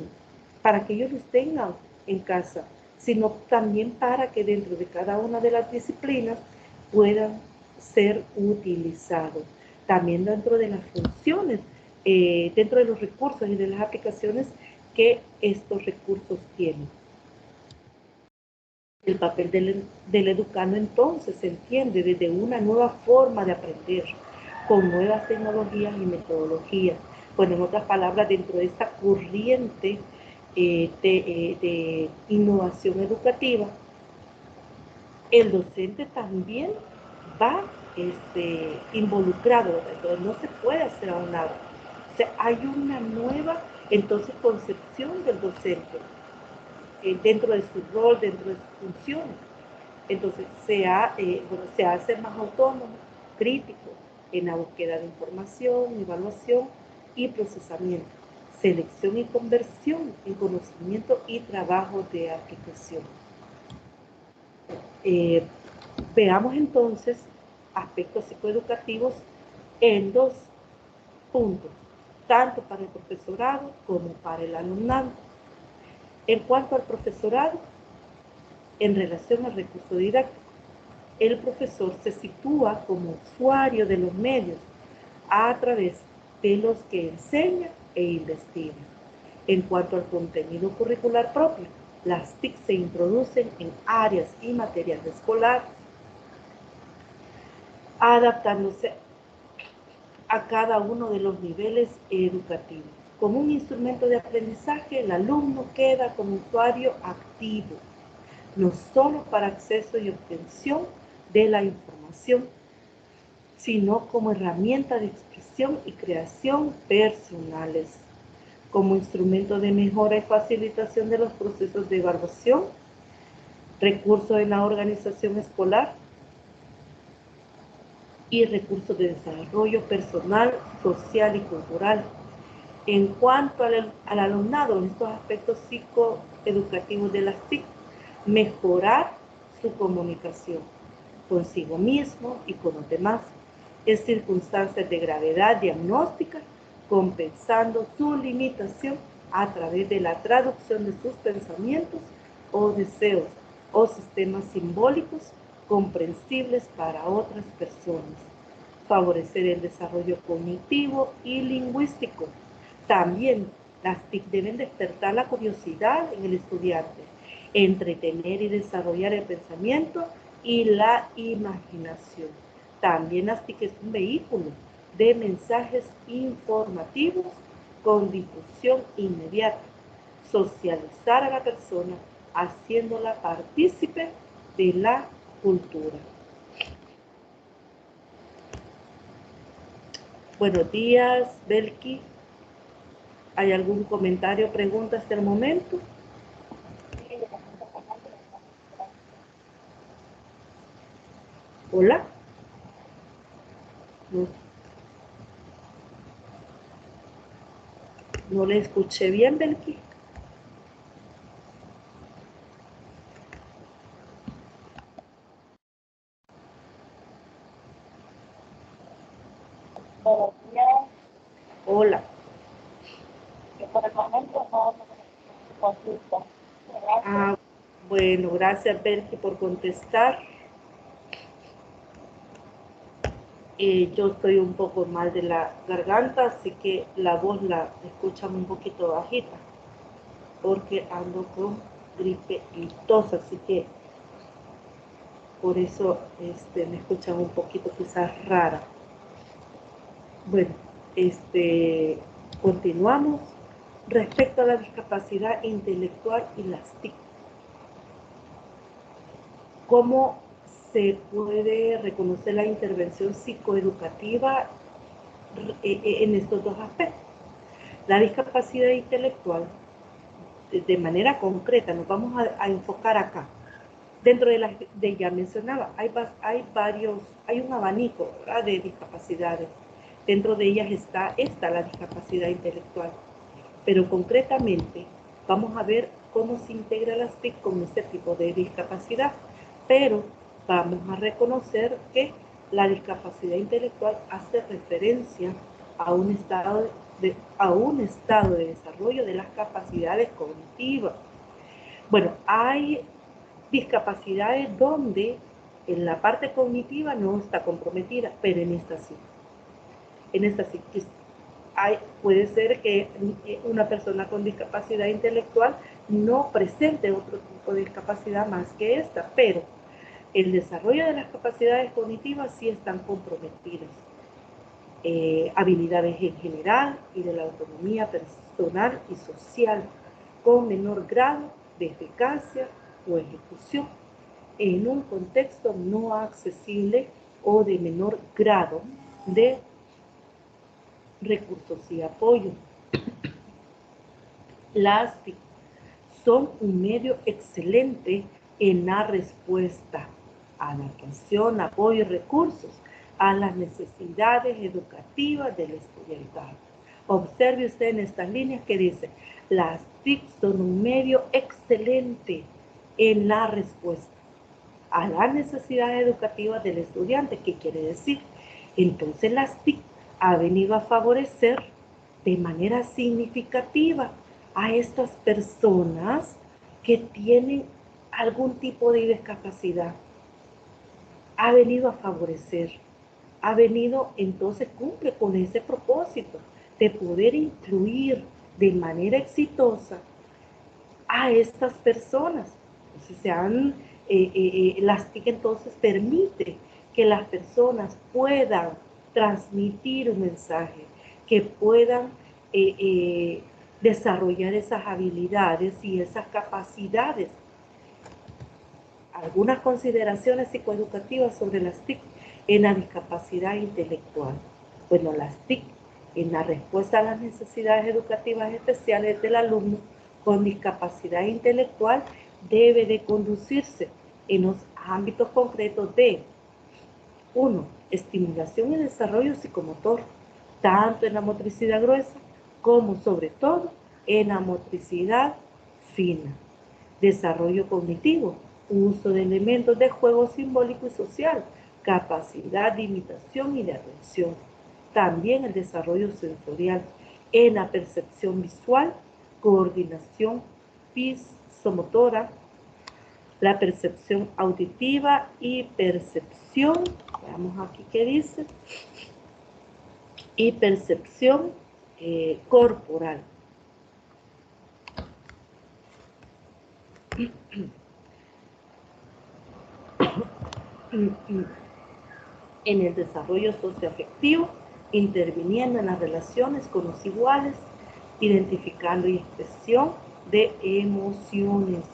ellos los tengan en casa, sino también para que dentro de cada una de las disciplinas puedan ser utilizados. También dentro de las funciones, dentro de los recursos y de las aplicaciones que estos recursos tienen. El papel del educando entonces se entiende desde una nueva forma de aprender, con nuevas tecnologías y metodologías. Bueno, en otras palabras, dentro de esta corriente de innovación educativa, el docente también va involucrado, entonces no se puede hacer a un lado. O sea, hay una nueva, entonces, concepción del docente dentro de su rol, dentro de sus funciones. Entonces, se hace más autónomo, crítico, en la búsqueda de información, evaluación y procesamiento, selección y conversión en conocimiento y trabajo de aplicación. Veamos entonces aspectos psicoeducativos en dos puntos, tanto para el profesorado como para el alumnado. En cuanto al profesorado, en relación al recurso didáctico, el profesor se sitúa como usuario de los medios a través de los que enseña e investiga. En cuanto al contenido curricular propio, las TIC se introducen en áreas y materias escolares, adaptándose a cada uno de los niveles educativos. Como un instrumento de aprendizaje, el alumno queda como usuario activo, no solo para acceso y obtención de la información, sino como herramienta de expresión y creación personales, como instrumento de mejora y facilitación de los procesos de evaluación recursos en la organización escolar y recursos de desarrollo personal, social y cultural. En cuanto al alumnado, en estos aspectos psicoeducativos de las TIC, mejorar su comunicación consigo mismo y con los demás, en circunstancias de gravedad diagnóstica, compensando su limitación a través de la traducción de sus pensamientos o deseos o sistemas simbólicos comprensibles para otras personas. Favorecer el desarrollo cognitivo y lingüístico. También las TIC deben despertar la curiosidad en el estudiante, entretener y desarrollar el pensamiento y la imaginación. También las TIC es un vehículo de mensajes informativos con difusión inmediata. Socializar a la persona haciéndola partícipe de la cultura. Buenos días, Belki. ¿Hay algún comentario o pregunta hasta el momento? Hola. No le escuché bien, Belki. Hola. Por el momento no consulta. Bueno, gracias, Belki, por contestar. Yo estoy un poco mal de la garganta, así que la voz la escuchan un poquito bajita, porque ando con gripe y tos, así que por eso me escuchan un poquito quizás rara. Bueno, continuamos. Respecto a la discapacidad intelectual y las TIC, ¿cómo se puede reconocer la intervención psicoeducativa en estos dos aspectos? La discapacidad intelectual, de manera concreta, nos vamos a enfocar acá. Dentro de ya mencionaba, hay un abanico, ¿verdad?, de discapacidades. Dentro de ellas está la discapacidad intelectual. Pero concretamente vamos a ver cómo se integra las TIC con este tipo de discapacidad. Pero vamos a reconocer que la discapacidad intelectual hace referencia a un estado de desarrollo de las capacidades cognitivas. Bueno, hay discapacidades donde en la parte cognitiva no está comprometida, pero en esta sí. En esta sí puede ser que una persona con discapacidad intelectual no presente otro tipo de discapacidad más que esta, pero el desarrollo de las capacidades cognitivas sí están comprometidas. Habilidades en general y de la autonomía personal y social, con menor grado de eficacia o ejecución en un contexto no accesible o de menor grado de recursos y apoyo. Las TIC son un medio excelente en la respuesta a la atención, apoyo y recursos a las necesidades educativas del estudiantado. Observe usted en estas líneas que dice, las TIC son un medio excelente en la respuesta a las necesidades educativas del estudiante. ¿Qué quiere decir? Entonces las TIC ha venido a favorecer de manera significativa a estas personas que tienen algún tipo de discapacidad. Ha venido a favorecer, ha venido, entonces cumple con ese propósito de poder incluir de manera exitosa a estas personas. Entonces las TIC entonces permite que las personas puedan transmitir un mensaje, que puedan desarrollar esas habilidades y esas capacidades. Algunas consideraciones psicoeducativas sobre las TIC en la discapacidad intelectual. Bueno, las TIC en la respuesta a las necesidades educativas especiales del alumno con discapacidad intelectual debe de conducirse en los ámbitos concretos de 1. Estimulación y desarrollo psicomotor, tanto en la motricidad gruesa como sobre todo en la motricidad fina. Desarrollo cognitivo, uso de elementos de juego simbólico y social, capacidad de imitación y de atención. También el desarrollo sensorial en la percepción visual, coordinación visomotora, la percepción auditiva y percepción, veamos aquí qué dice, y percepción corporal. En el desarrollo socioafectivo, interviniendo en las relaciones con los iguales, identificando y expresión de emociones,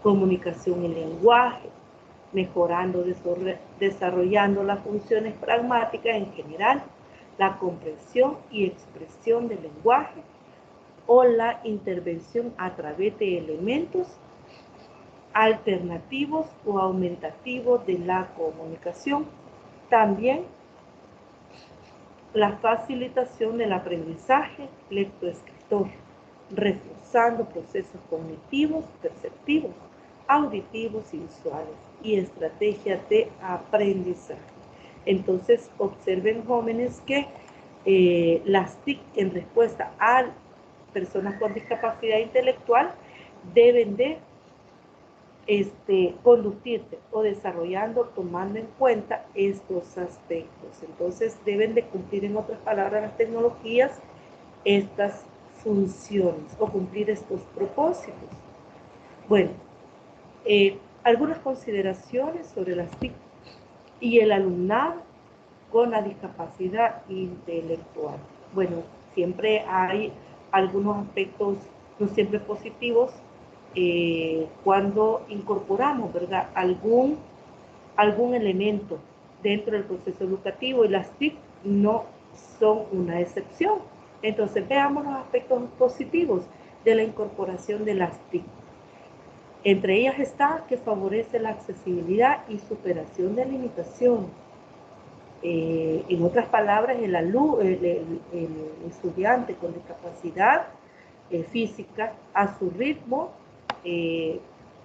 comunicación y lenguaje, mejorando, desarrollando las funciones pragmáticas en general, la comprensión y expresión del lenguaje o la intervención a través de elementos alternativos o aumentativos de la comunicación. También la facilitación del aprendizaje lectoescritor, reforzando procesos cognitivos, perceptivos, auditivos y visuales y estrategias de aprendizaje. Entonces, observen, jóvenes, que las TIC en respuesta a personas con discapacidad intelectual deben de conducirse o desarrollando tomando en cuenta estos aspectos. Entonces deben de cumplir, en otras palabras, las tecnologías estas funciones o cumplir estos propósitos. Bueno, algunas consideraciones sobre las TIC y el alumnado con la discapacidad intelectual. Bueno, siempre hay algunos aspectos no siempre positivos cuando incorporamos, ¿verdad?, algún elemento dentro del proceso educativo, y las TIC no son una excepción. Entonces, veamos los aspectos positivos de la incorporación de las TIC. Entre ellas está que favorece la accesibilidad y superación de limitaciones. En otras palabras, el estudiante con discapacidad física, a su ritmo y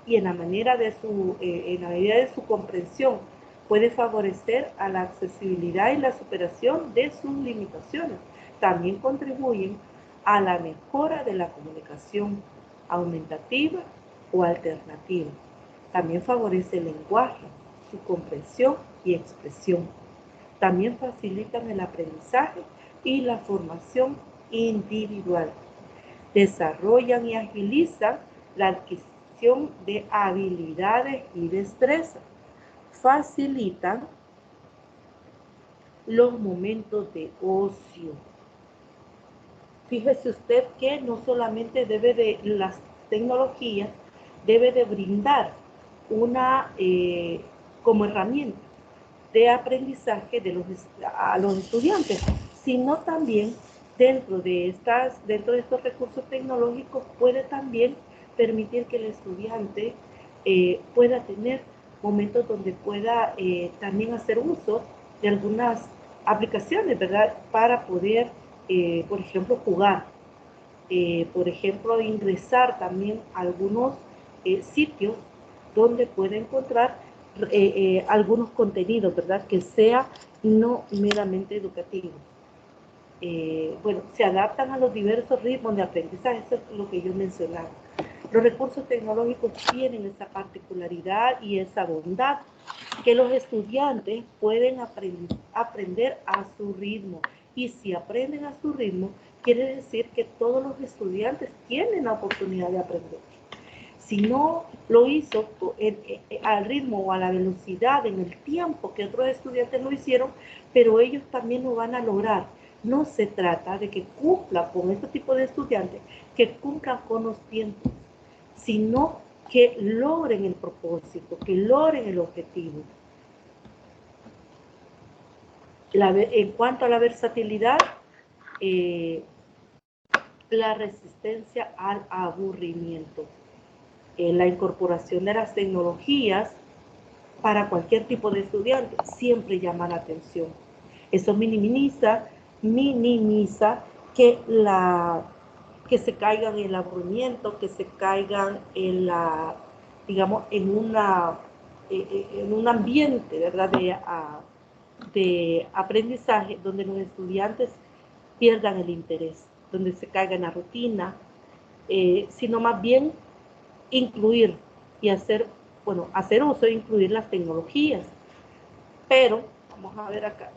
en la medida de su comprensión, puede favorecer a la accesibilidad y la superación de sus limitaciones. También contribuyen a la mejora de la comunicación aumentativa o alternativa. También favorece el lenguaje, su comprensión y expresión. También facilitan el aprendizaje y la formación individual. Desarrollan y agilizan la adquisición de habilidades y destrezas. Facilitan los momentos de ocio. Fíjese usted que no solamente las tecnologías debe de brindar una como herramienta de aprendizaje a los estudiantes, sino también dentro de estos recursos tecnológicos puede también permitir que el estudiante pueda tener momentos donde pueda también hacer uso de algunas aplicaciones, ¿verdad?, para poder, por ejemplo, jugar, por ejemplo, ingresar también a algunos sitios donde puede encontrar algunos contenidos, ¿verdad?, que sea no meramente educativos. Bueno, se adaptan a los diversos ritmos de aprendizaje, eso es lo que yo mencionaba. Los recursos tecnológicos tienen esa particularidad y esa bondad que los estudiantes pueden aprender a su ritmo. Y si aprenden a su ritmo, quiere decir que todos los estudiantes tienen la oportunidad de aprender. Si no lo hizo al ritmo o a la velocidad, en el tiempo que otros estudiantes lo hicieron, pero ellos también lo van a lograr. No se trata de que cumplan con este tipo de estudiantes, que cumplan con los tiempos, sino que logren el propósito, que logren el objetivo. En cuanto a la versatilidad, la resistencia al aburrimiento. la incorporación de las tecnologías para cualquier tipo de estudiante siempre llama la atención. Eso minimiza que se caigan en el aburrimiento, que se caigan en la, digamos, en un ambiente, ¿verdad?, de aprendizaje donde los estudiantes pierdan el interés, donde se caiga en la rutina, sino más bien incluir y hacer uso e incluir las tecnologías. Pero, vamos a ver acá,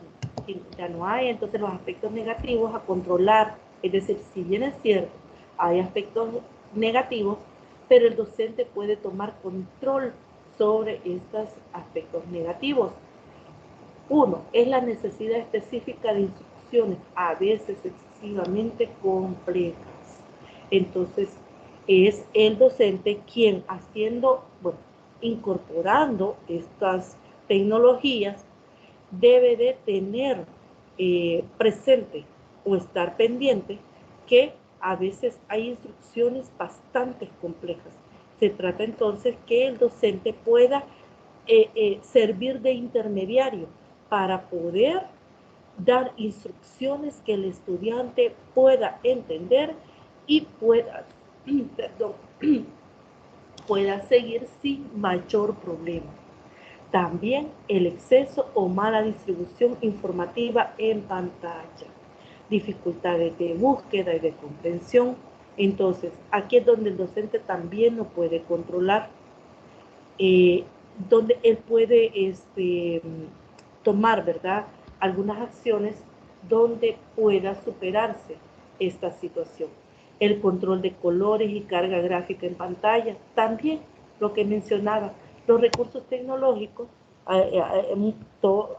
ya no hay entonces los aspectos negativos a controlar. Es decir, si bien es cierto, hay aspectos negativos, pero el docente puede tomar control sobre estos aspectos negativos. Uno, es la necesidad específica de instrucciones, a veces excesivamente complejas. Entonces, es el docente quien incorporando estas tecnologías, debe de tener presente o estar pendiente que a veces hay instrucciones bastante complejas. Se trata entonces que el docente pueda servir de intermediario para poder dar instrucciones que el estudiante pueda entender y pueda seguir sin mayor problema. También el exceso o mala distribución informativa en pantalla, dificultades de búsqueda y de comprensión. Entonces, aquí es donde el docente también lo puede controlar, donde él puede tomar, ¿verdad?, algunas acciones donde pueda superarse esta situación. El control de colores y carga gráfica en pantalla, también lo que mencionaba, los recursos tecnológicos, todos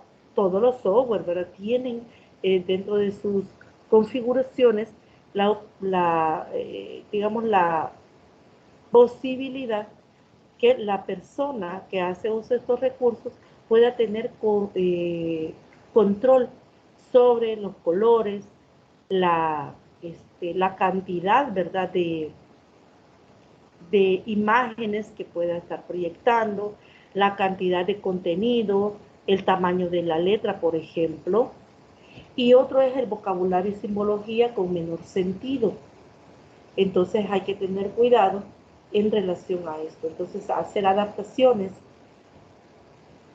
los software, ¿verdad?, tienen dentro de sus configuraciones digamos, la posibilidad que la persona que hace uso de estos recursos pueda tener control sobre los colores, la cantidad, ¿verdad?, de imágenes que pueda estar proyectando, la cantidad de contenido, el tamaño de la letra, por ejemplo. Y otro es el vocabulario y simbología con menor sentido. Entonces hay que tener cuidado en relación a esto. Entonces, hacer adaptaciones,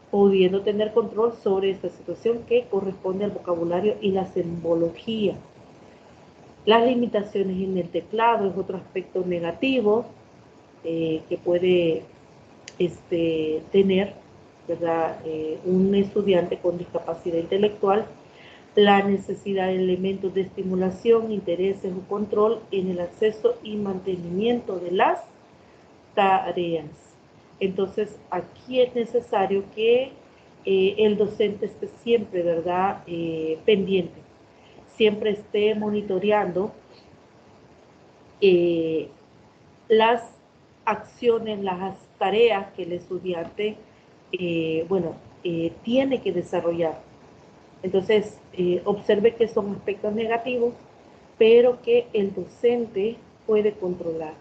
pudiendo tener control sobre esta situación que corresponde al vocabulario y la simbología. Las limitaciones en el teclado es otro aspecto negativo que puede tener, ¿verdad?, un estudiante con discapacidad intelectual. La necesidad de elementos de estimulación, intereses o control en el acceso y mantenimiento de las tareas. Entonces, aquí es necesario que el docente esté siempre, ¿verdad?, pendiente, siempre esté monitoreando las acciones, las tareas que el estudiante, tiene que desarrollar. Entonces, observe que son aspectos negativos, pero que el docente puede controlar.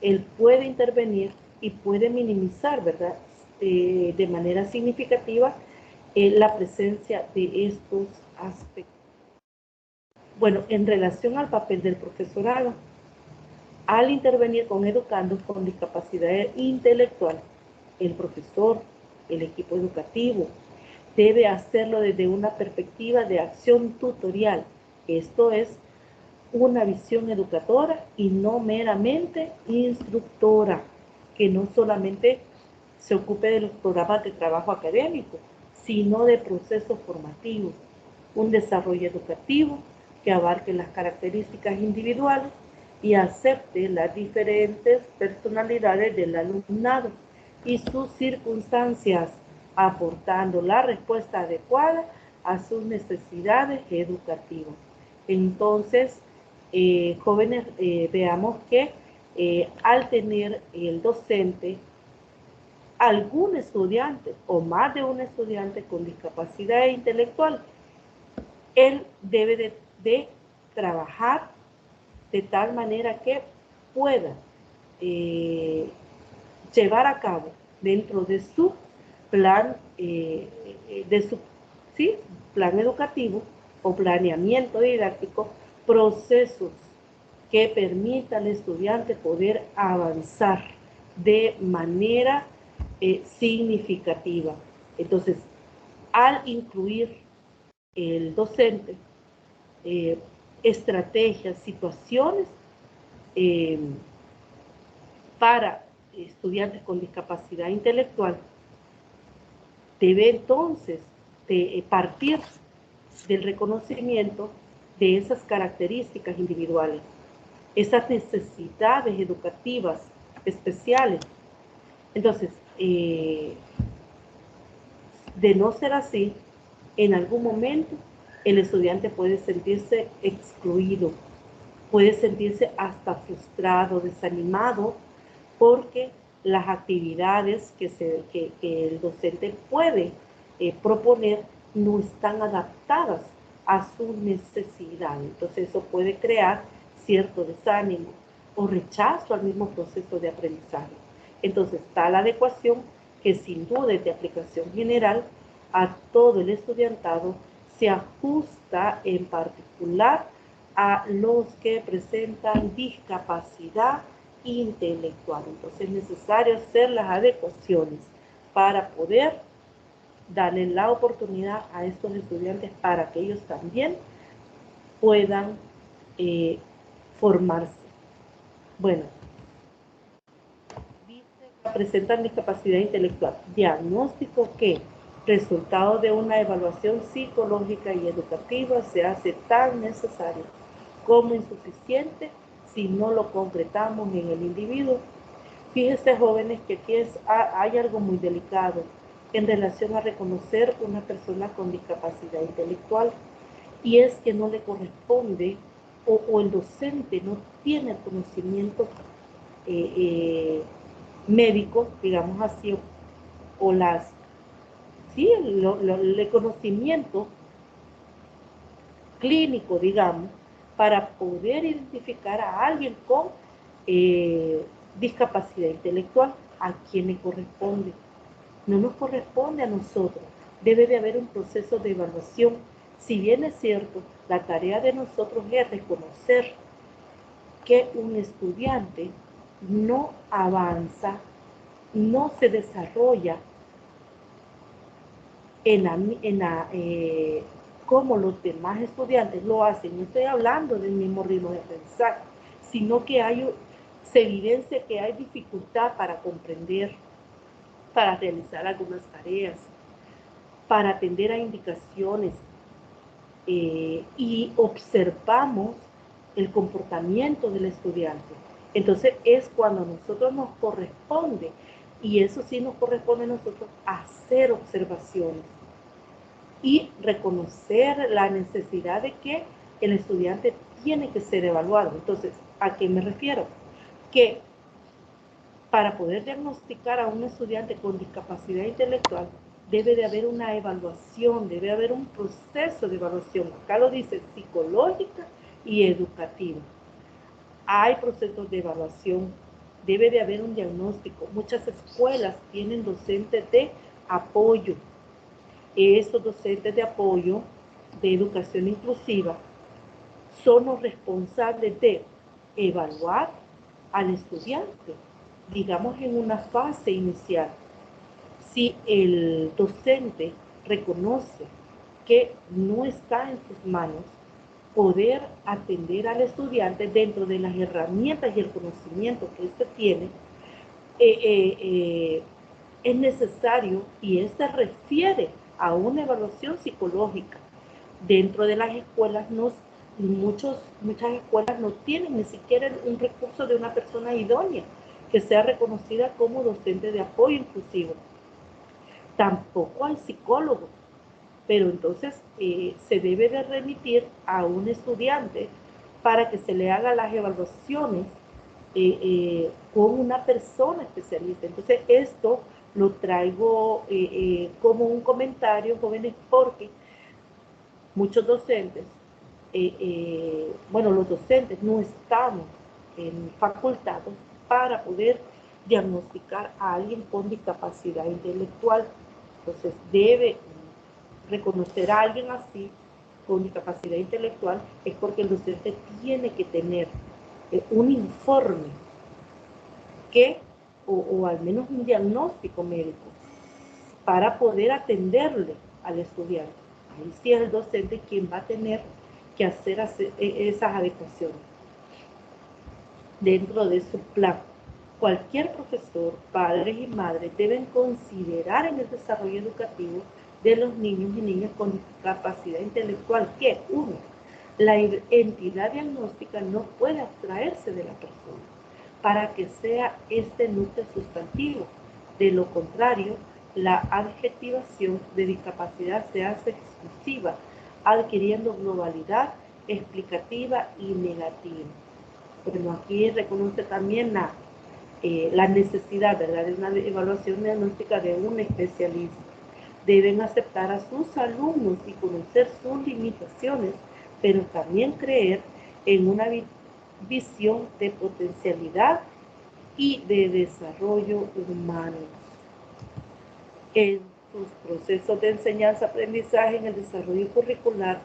Él puede intervenir y puede minimizar, ¿verdad?, de manera significativa la presencia de estos aspectos. Bueno, en relación al papel del profesorado, al intervenir con educandos con discapacidad intelectual, el profesor, el equipo educativo, debe hacerlo desde una perspectiva de acción tutorial. Esto es una visión educadora y no meramente instructora, que no solamente se ocupe de los programas de trabajo académico, sino de procesos formativos, un desarrollo educativo que abarque las características individuales y acepte las diferentes personalidades del alumnado y sus circunstancias, aportando la respuesta adecuada a sus necesidades educativas. Entonces, jóvenes, veamos que al tener el docente algún estudiante o más de un estudiante con discapacidad intelectual, él debe de trabajar de tal manera que pueda llevar a cabo dentro de su plan, ¿sí? Plan educativo o planeamiento didáctico, procesos que permitan al estudiante poder avanzar de manera significativa. Entonces, al incluir el docente estrategias, situaciones para estudiantes con discapacidad intelectual, debe entonces partir del reconocimiento de esas características individuales, esas necesidades educativas especiales. Entonces, de no ser así, en algún momento el estudiante puede sentirse excluido, puede sentirse hasta frustrado, desanimado, porque las actividades que el docente puede proponer no están adaptadas a su necesidad. Entonces eso puede crear cierto desánimo o rechazo al mismo proceso de aprendizaje. Entonces tal adecuación, que sin duda es de aplicación general a todo el estudiantado, se ajusta en particular a los que presentan discapacidad intelectual. Entonces es necesario hacer las adecuaciones para poder darle la oportunidad a estos estudiantes para que ellos también puedan formarse. Bueno, dice que presentan discapacidad intelectual. Diagnóstico que, resultado de una evaluación psicológica y educativa, se hace tan necesario como insuficiente si no lo concretamos en el individuo. Fíjense, jóvenes, que aquí hay algo muy delicado en relación a reconocer una persona con discapacidad intelectual, y es que no le corresponde o el docente no tiene el conocimiento médico, digamos así, o el conocimiento clínico, digamos, para poder identificar a alguien con discapacidad intelectual. ¿A quién le corresponde? No nos corresponde a nosotros. Debe de haber un proceso de evaluación. Si bien es cierto, la tarea de nosotros es reconocer que un estudiante no avanza, no se desarrolla como los demás estudiantes lo hacen. No estoy hablando del mismo ritmo de aprendizaje, sino que se evidencia que hay dificultad para comprender, para realizar algunas tareas, para atender a indicaciones, y observamos el comportamiento del estudiante. Entonces es cuando a nosotros nos corresponde, y eso sí nos corresponde a nosotros, hacer observaciones y reconocer la necesidad de que el estudiante tiene que ser evaluado. Entonces, ¿a qué me refiero? Que para poder diagnosticar a un estudiante con discapacidad intelectual, debe de haber una evaluación, debe haber un proceso de evaluación. Acá lo dice, psicológica y educativa. Hay procesos de evaluación, debe de haber un diagnóstico. Muchas escuelas tienen docentes de apoyo. Estos docentes de apoyo de educación inclusiva son los responsables de evaluar al estudiante, digamos en una fase inicial. Si el docente reconoce que no está en sus manos poder atender al estudiante dentro de las herramientas y el conocimiento que éste tiene, es necesario, y este refiere a una evaluación psicológica. Dentro de las escuelas, muchas escuelas no tienen ni siquiera un recurso de una persona idónea que sea reconocida como docente de apoyo inclusivo. Tampoco hay psicólogo, pero entonces se debe de remitir a un estudiante para que se le haga las evaluaciones con una persona especialista. Entonces esto lo traigo como un comentario, jóvenes, porque muchos docentes, los docentes no estamos facultados para poder diagnosticar a alguien con discapacidad intelectual. Entonces debe reconocer a alguien así con discapacidad intelectual es porque el docente tiene que tener un informe o al menos un diagnóstico médico para poder atenderle al estudiante. Ahí sí es el docente quien va a tener que hacer esas adecuaciones dentro de su plan. Cualquier profesor, padres y madres deben considerar en el desarrollo educativo de los niños y niñas con discapacidad intelectual que, uno, la entidad diagnóstica no puede abstraerse de la persona para que sea este núcleo sustantivo. De lo contrario, la adjetivación de discapacidad se hace exclusiva, adquiriendo globalidad explicativa y negativa. Bueno, aquí reconoce también la necesidad, ¿verdad?, de una evaluación diagnóstica de un especialista. Deben aceptar a sus alumnos y conocer sus limitaciones, pero también creer en una visión de potencialidad y de desarrollo humano. En sus procesos de enseñanza-aprendizaje, en el desarrollo curricular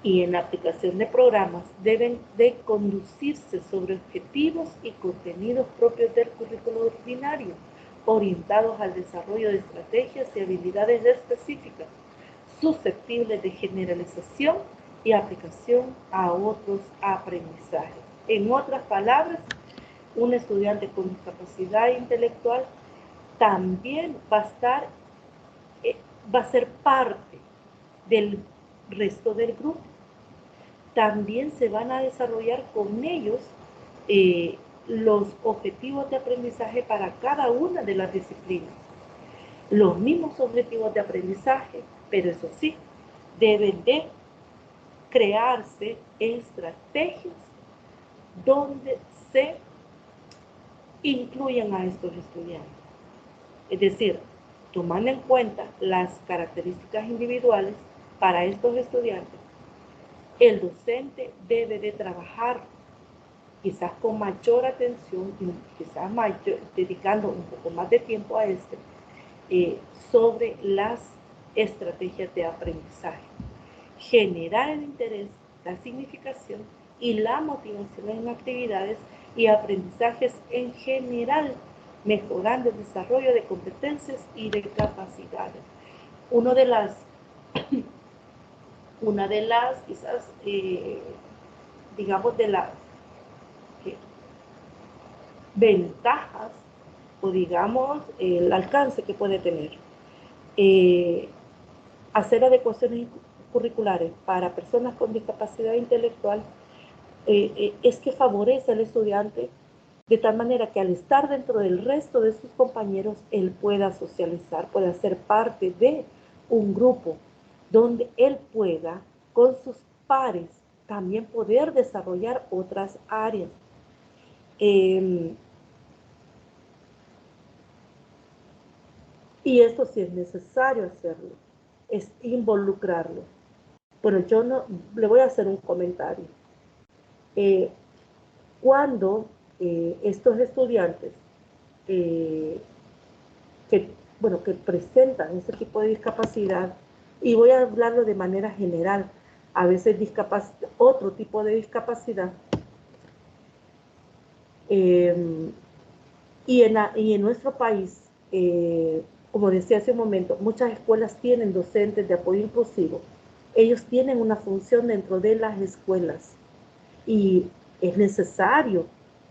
y en la aplicación de programas, deben de conducirse sobre objetivos y contenidos propios del currículo ordinario, orientados al desarrollo de estrategias y habilidades específicas, susceptibles de generalización y aplicación a otros aprendizajes. En otras palabras, un estudiante con discapacidad intelectual también va a ser parte del resto del grupo. También se van a desarrollar con ellos los objetivos de aprendizaje para cada una de las disciplinas. Los mismos objetivos de aprendizaje, pero eso sí, deben de crearse estrategias donde se incluyan a estos estudiantes. Es decir, tomando en cuenta las características individuales para estos estudiantes, el docente debe de trabajar quizás con mayor atención, quizás dedicando un poco más de tiempo a sobre las estrategias de aprendizaje. Generar el interés, la significación y la motivación en actividades y aprendizajes en general, mejorando el desarrollo de competencias y de capacidades. Una de las quizás, digamos, de las ventajas o digamos el alcance que puede tener hacer adecuaciones curriculares para personas con discapacidad intelectual es que favorece al estudiante de tal manera que al estar dentro del resto de sus compañeros, él pueda socializar, pueda ser parte de un grupo donde él pueda, con sus pares, también poder desarrollar otras áreas. Y esto sí es necesario hacerlo, es involucrarlo. Bueno, yo no, le voy a hacer un comentario. Cuando estos estudiantes que presentan este tipo de discapacidad, y voy a hablarlo de manera general, a veces otro tipo de discapacidad, y en nuestro país, como decía hace un momento, muchas escuelas tienen docentes de apoyo inclusivo. Ellos tienen una función dentro de las escuelas y es necesario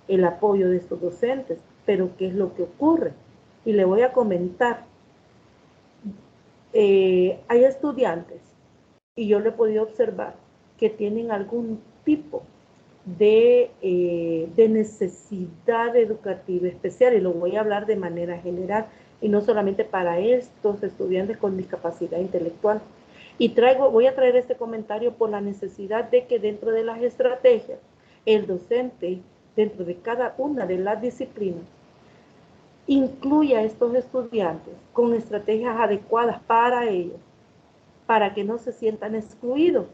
el apoyo de estos docentes, pero ¿qué es lo que ocurre? Y le voy a comentar. Hay estudiantes, y yo lo he podido observar, que tienen algún tipo de necesidad educativa especial, y lo voy a hablar de manera general, y no solamente para estos estudiantes con discapacidad intelectual. Y voy a traer este comentario por la necesidad de que dentro de las estrategias, el docente, dentro de cada una de las disciplinas, incluya a estos estudiantes con estrategias adecuadas para ellos, para que no se sientan excluidos.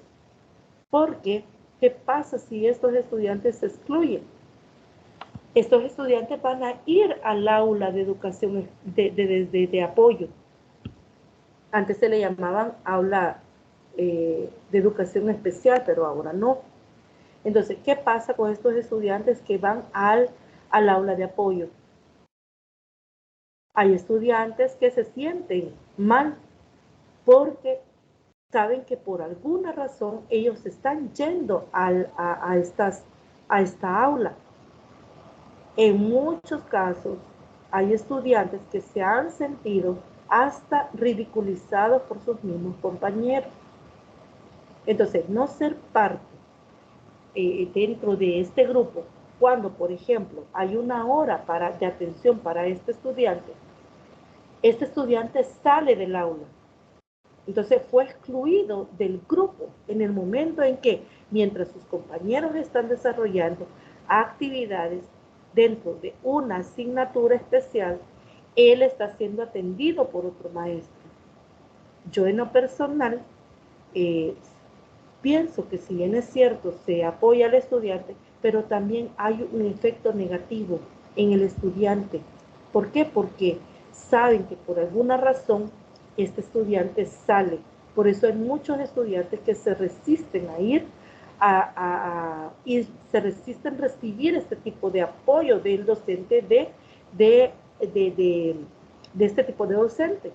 Porque, ¿qué pasa si estos estudiantes se excluyen? estos estudiantes van a ir al aula de educación de apoyo. Antes se le llamaban aula de educación especial, pero ahora no. Entonces, ¿qué pasa con estos estudiantes que van al aula de apoyo? Hay estudiantes que se sienten mal porque saben que por alguna razón ellos están yendo a esta aula. En muchos casos hay estudiantes que se han sentido hasta ridiculizados por sus mismos compañeros. Entonces, no ser parte dentro de este grupo, cuando, por ejemplo, hay una hora de atención para este estudiante sale del aula. Entonces fue excluido del grupo en el momento en que, mientras sus compañeros están desarrollando actividades dentro de una asignatura especial, él está siendo atendido por otro maestro. Yo en lo personal pienso que si bien es cierto, se apoya al estudiante, pero también hay un efecto negativo en el estudiante. ¿Por qué? Porque saben que por alguna razón este estudiante sale. Por eso hay muchos estudiantes que se resisten a ir y se resisten a recibir este tipo de apoyo del docente de este tipo de docente,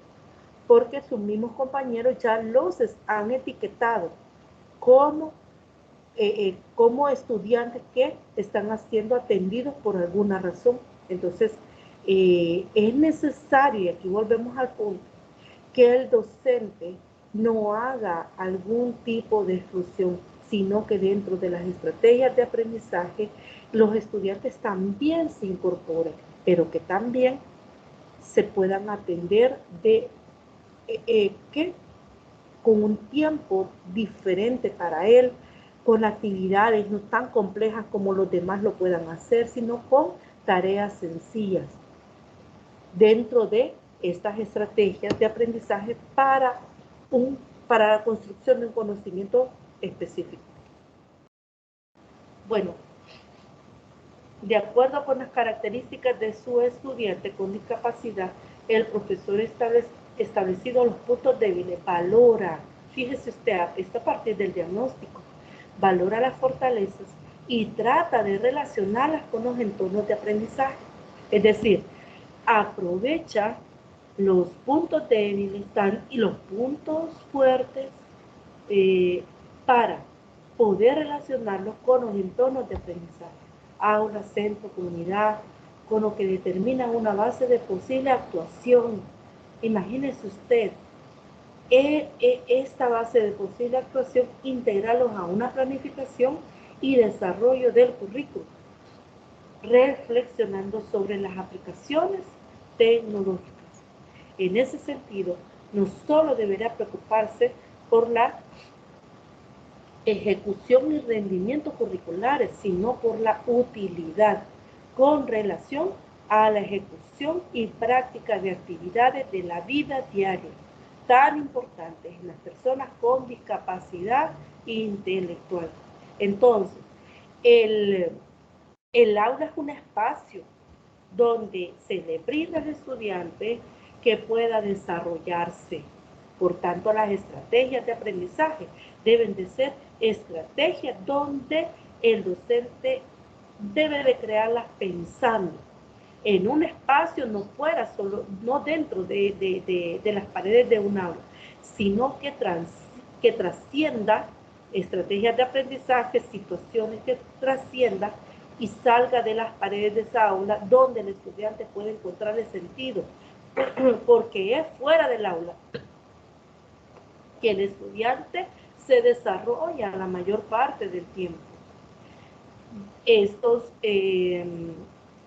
porque sus mismos compañeros ya los han etiquetado como estudiantes que están siendo atendidos por alguna razón. Entonces, es necesario, y aquí volvemos al punto, que el docente no haga algún tipo de exclusión, sino que dentro de las estrategias de aprendizaje, los estudiantes también se incorporen, pero que también se puedan atender con un tiempo diferente para él, con actividades no tan complejas como los demás lo puedan hacer, sino con tareas sencillas dentro de estas estrategias de aprendizaje para la construcción de un conocimiento específico. Bueno, de acuerdo con las características de su estudiante con discapacidad, el profesor establecido los puntos débiles valora, fíjese usted, esto a partir del diagnóstico, valora las fortalezas y trata de relacionarlas con los entornos de aprendizaje. Es decir, aprovecha los puntos débiles y los puntos fuertes para poder relacionarlos con los entornos de aprendizaje, aula, centro, comunidad, con lo que determina una base de posible actuación. Imagínese usted, esta base de posible actuación, integrarlos a una planificación y desarrollo del currículo, reflexionando sobre las aplicaciones tecnológicas. En ese sentido, no solo deberá preocuparse por la ejecución y rendimiento curriculares, sino por la utilidad con relación a la ejecución y práctica de actividades de la vida diaria, tan importantes en las personas con discapacidad intelectual. Entonces, el aula es un espacio donde se le brinda al estudiante que pueda desarrollarse. Por tanto, las estrategias de aprendizaje deben de ser estrategias donde el docente debe de crearlas pensando en un espacio, no fuera solo, no dentro de las paredes de un aula, sino que trascienda estrategias de aprendizaje, situaciones que trascienda y salga de las paredes de esa aula donde el estudiante puede encontrarle sentido, porque es fuera del aula que el estudiante se desarrolla la mayor parte del tiempo.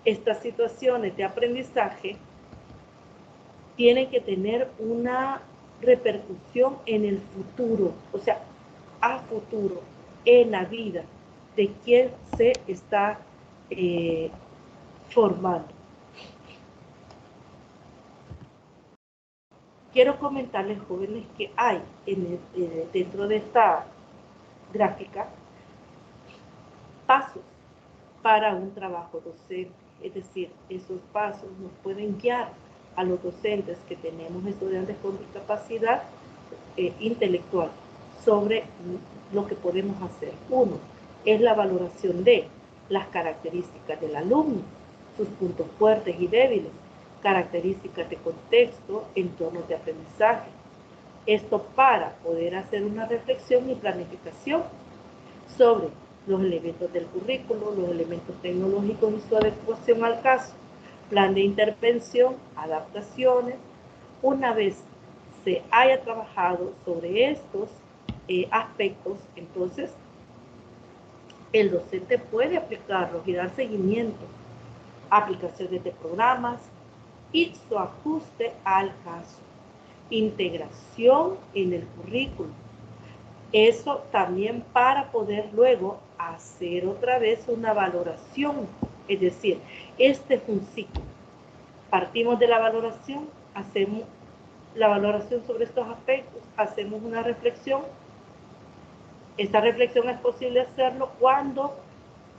Estas situaciones de aprendizaje tienen que tener una repercusión en el futuro, o sea, a futuro, en la vida de quien se está formando. Quiero comentarles, jóvenes, que hay dentro de esta gráfica pasos para un trabajo docente. es decir, esos pasos nos pueden guiar a los docentes que tenemos estudiantes con discapacidad intelectual sobre lo que podemos hacer. Uno, es la valoración de las características del alumno, sus puntos fuertes y débiles, características de contexto, entornos de aprendizaje. Esto para poder hacer una reflexión y planificación sobre los elementos del currículo, los elementos tecnológicos y su adecuación al caso, plan de intervención, adaptaciones. Una vez se haya trabajado sobre estos aspectos, entonces el docente puede aplicarlos y dar seguimiento a aplicaciones de programas y su ajuste al caso. Integración en el currículo. Eso también para poder luego hacer otra vez una valoración. Es decir, este es un ciclo. Partimos de la valoración, hacemos la valoración sobre estos aspectos, hacemos una reflexión. Esta reflexión es posible hacerlo cuando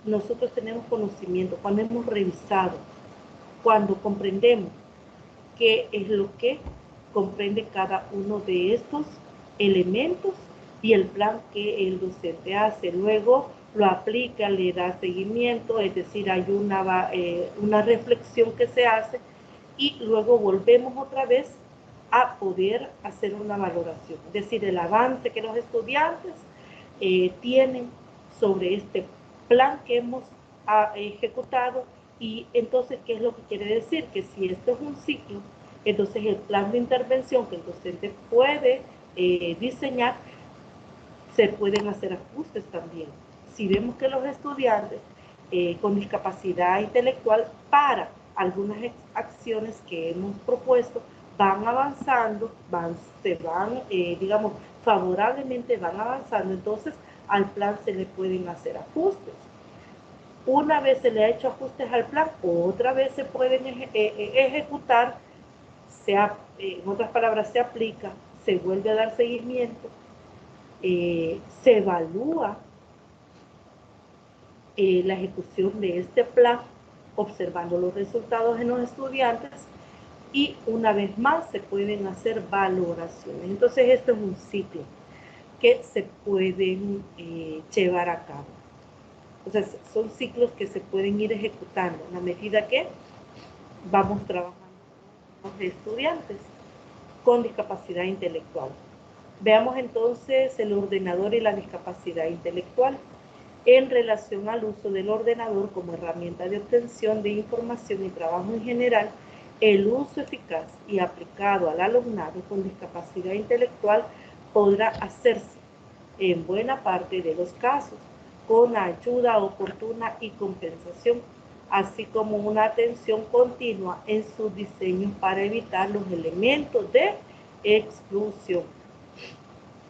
nosotros tenemos conocimiento, cuando hemos revisado, cuando comprendemos qué es lo que comprende cada uno de estos elementos y el plan que el docente hace. Luego lo aplica, le da seguimiento, es decir, hay una reflexión que se hace y luego volvemos otra vez a poder hacer una valoración. Es decir, el avance que los estudiantes tienen sobre este plan que hemos ejecutado. Y entonces, ¿qué es lo que quiere decir? Que si esto es un ciclo, entonces el plan de intervención que el docente puede diseñar, se pueden hacer ajustes también. Si vemos que los estudiantes con discapacidad intelectual, para algunas acciones que hemos propuesto, van avanzando, digamos, favorablemente van avanzando, entonces al plan se le pueden hacer ajustes. Una vez se le ha hecho ajustes al plan, otra vez se pueden ejecutar, en otras palabras, se aplica, se vuelve a dar seguimiento, se evalúa la ejecución de este plan, observando los resultados en los estudiantes y una vez más se pueden hacer valoraciones. Entonces esto es un ciclo que se pueden llevar a cabo. Entonces, son ciclos que se pueden ir ejecutando a medida que vamos trabajando con los estudiantes con discapacidad intelectual. Veamos entonces el ordenador y la discapacidad intelectual en relación al uso del ordenador como herramienta de obtención de información y trabajo en general. El uso eficaz y aplicado al alumnado con discapacidad intelectual podrá hacerse en buena parte de los casos con ayuda oportuna y compensación, así como una atención continua en su diseño para evitar los elementos de exclusión.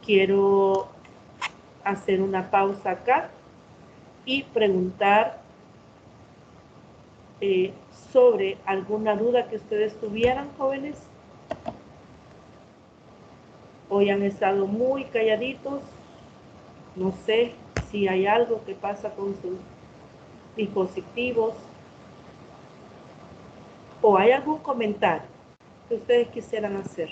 Quiero hacer una pausa acá y preguntar sobre alguna duda que ustedes tuvieran, jóvenes. Hoy han estado muy calladitos. No sé si hay algo que pasa con sus dispositivos o hay algún comentario que ustedes quisieran hacer.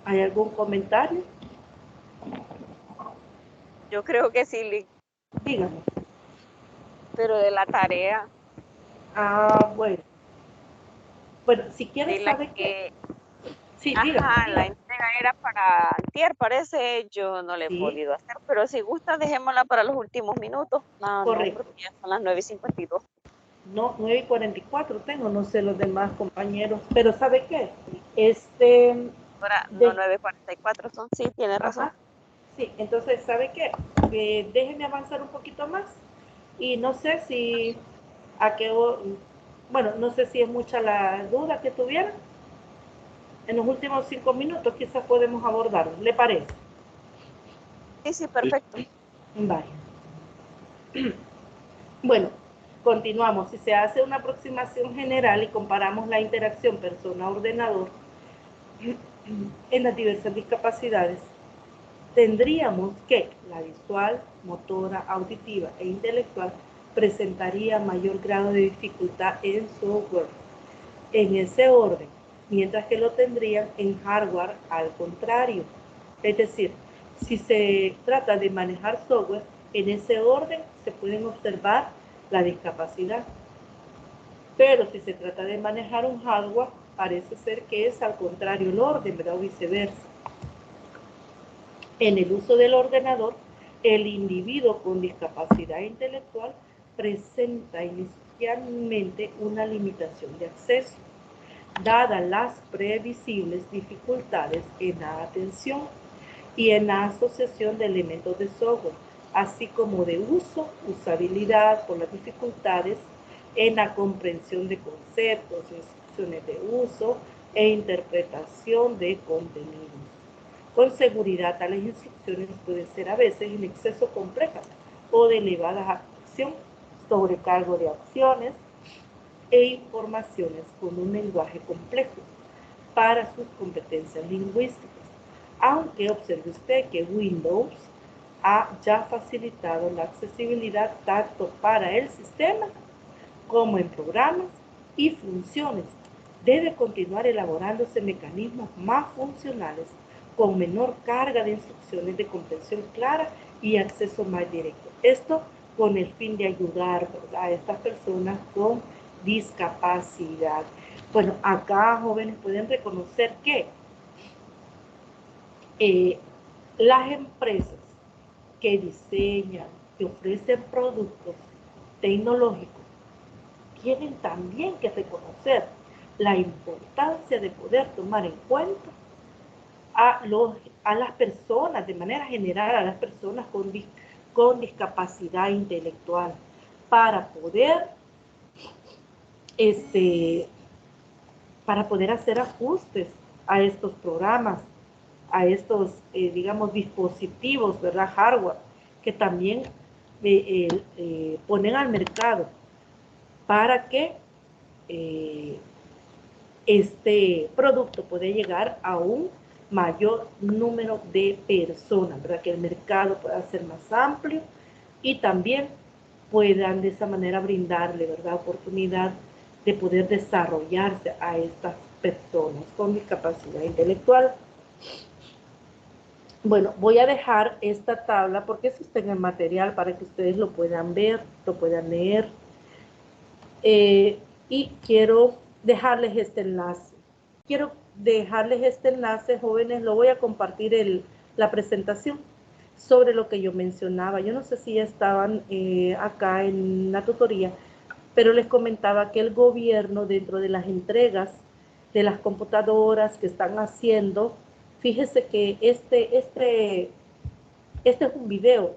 ¿Hay algún comentario? Yo creo que sí, Lick. Díganme. Pero de la tarea. Ah, bueno. Bueno, si quieren De la saber que, sí, ajá, díganme. la entrega era para antier, parece, yo no la he Sí, podido hacer, pero si gusta, dejémosla para los últimos minutos. No, correcto. porque ya son las 9:52. No, 9:44 tengo, no sé los demás compañeros, pero ¿sabe qué? Ahora, no, De, 9:44 son, sí, tiene razón. ajá, sí, entonces, ¿sabe qué? Déjenme avanzar un poquito más y no sé si bueno, no sé si es mucha la duda que tuvieran. En los últimos 5 minutos quizás podemos abordarlo, ¿le parece? Sí, perfecto. Vale. Bueno, continuamos. Si se hace una aproximación general y comparamos la interacción persona-ordenador en las diversas discapacidades, tendríamos que la visual, motora, auditiva e intelectual presentaría mayor grado de dificultad en software, en ese orden, mientras que lo tendrían en hardware al contrario. Es decir, si se trata de manejar software, en ese orden se pueden observar la discapacidad. Pero si se trata de manejar un hardware, parece ser que es al contrario el orden, ¿verdad? O viceversa. En el uso del ordenador, el individuo con discapacidad intelectual presenta inicialmente una limitación de acceso, dadas las previsibles dificultades en la atención y en la asociación de elementos de software, así como de uso, usabilidad por las dificultades en la comprensión de conceptos, instrucciones de uso e interpretación de contenidos. Con seguridad, tales instrucciones pueden ser a veces en exceso complejas o de elevada abstracción, sobrecargo de opciones e informaciones con un lenguaje complejo para sus competencias lingüísticas. Aunque observe usted que Windows ha ya facilitado la accesibilidad tanto para el sistema como en programas y funciones, debe continuar elaborándose mecanismos más funcionales con menor carga de instrucciones de comprensión clara y acceso más directo. Esto con el fin de ayudar, ¿verdad?, a estas personas con discapacidad. Bueno, acá jóvenes pueden reconocer que las empresas que diseñan, que ofrecen productos tecnológicos, tienen también que reconocer la importancia de poder tomar en cuenta a las personas, de manera general, a las personas con discapacidad intelectual, para poder hacer ajustes a estos programas, a estos, digamos, dispositivos, ¿verdad?, hardware, que también ponen al mercado para que este producto pueda llegar a un mayor número de personas, ¿verdad?, que el mercado pueda ser más amplio y también puedan de esa manera brindarle, ¿verdad?, oportunidad de poder desarrollarse a estas personas con discapacidad intelectual. Bueno, voy a dejar esta tabla porque eso está en el material para que ustedes lo puedan ver, lo puedan leer. Y quiero dejarles este enlace. Jóvenes, lo voy a compartir la presentación sobre lo que yo mencionaba. Yo no sé si ya estaban acá en la tutoría, pero les comentaba que el gobierno, dentro de las entregas de las computadoras que están haciendo, fíjese que este es un video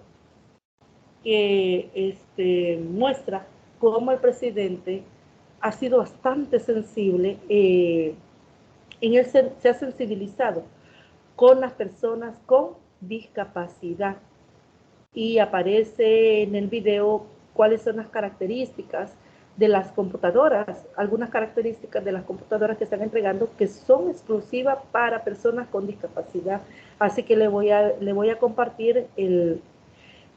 que muestra cómo el presidente ha sido bastante sensible, se ha sensibilizado con las personas con discapacidad, y aparece en el video cuáles son las características de las computadoras, algunas características de las computadoras que están entregando que son exclusivas para personas con discapacidad. Así que le voy a compartir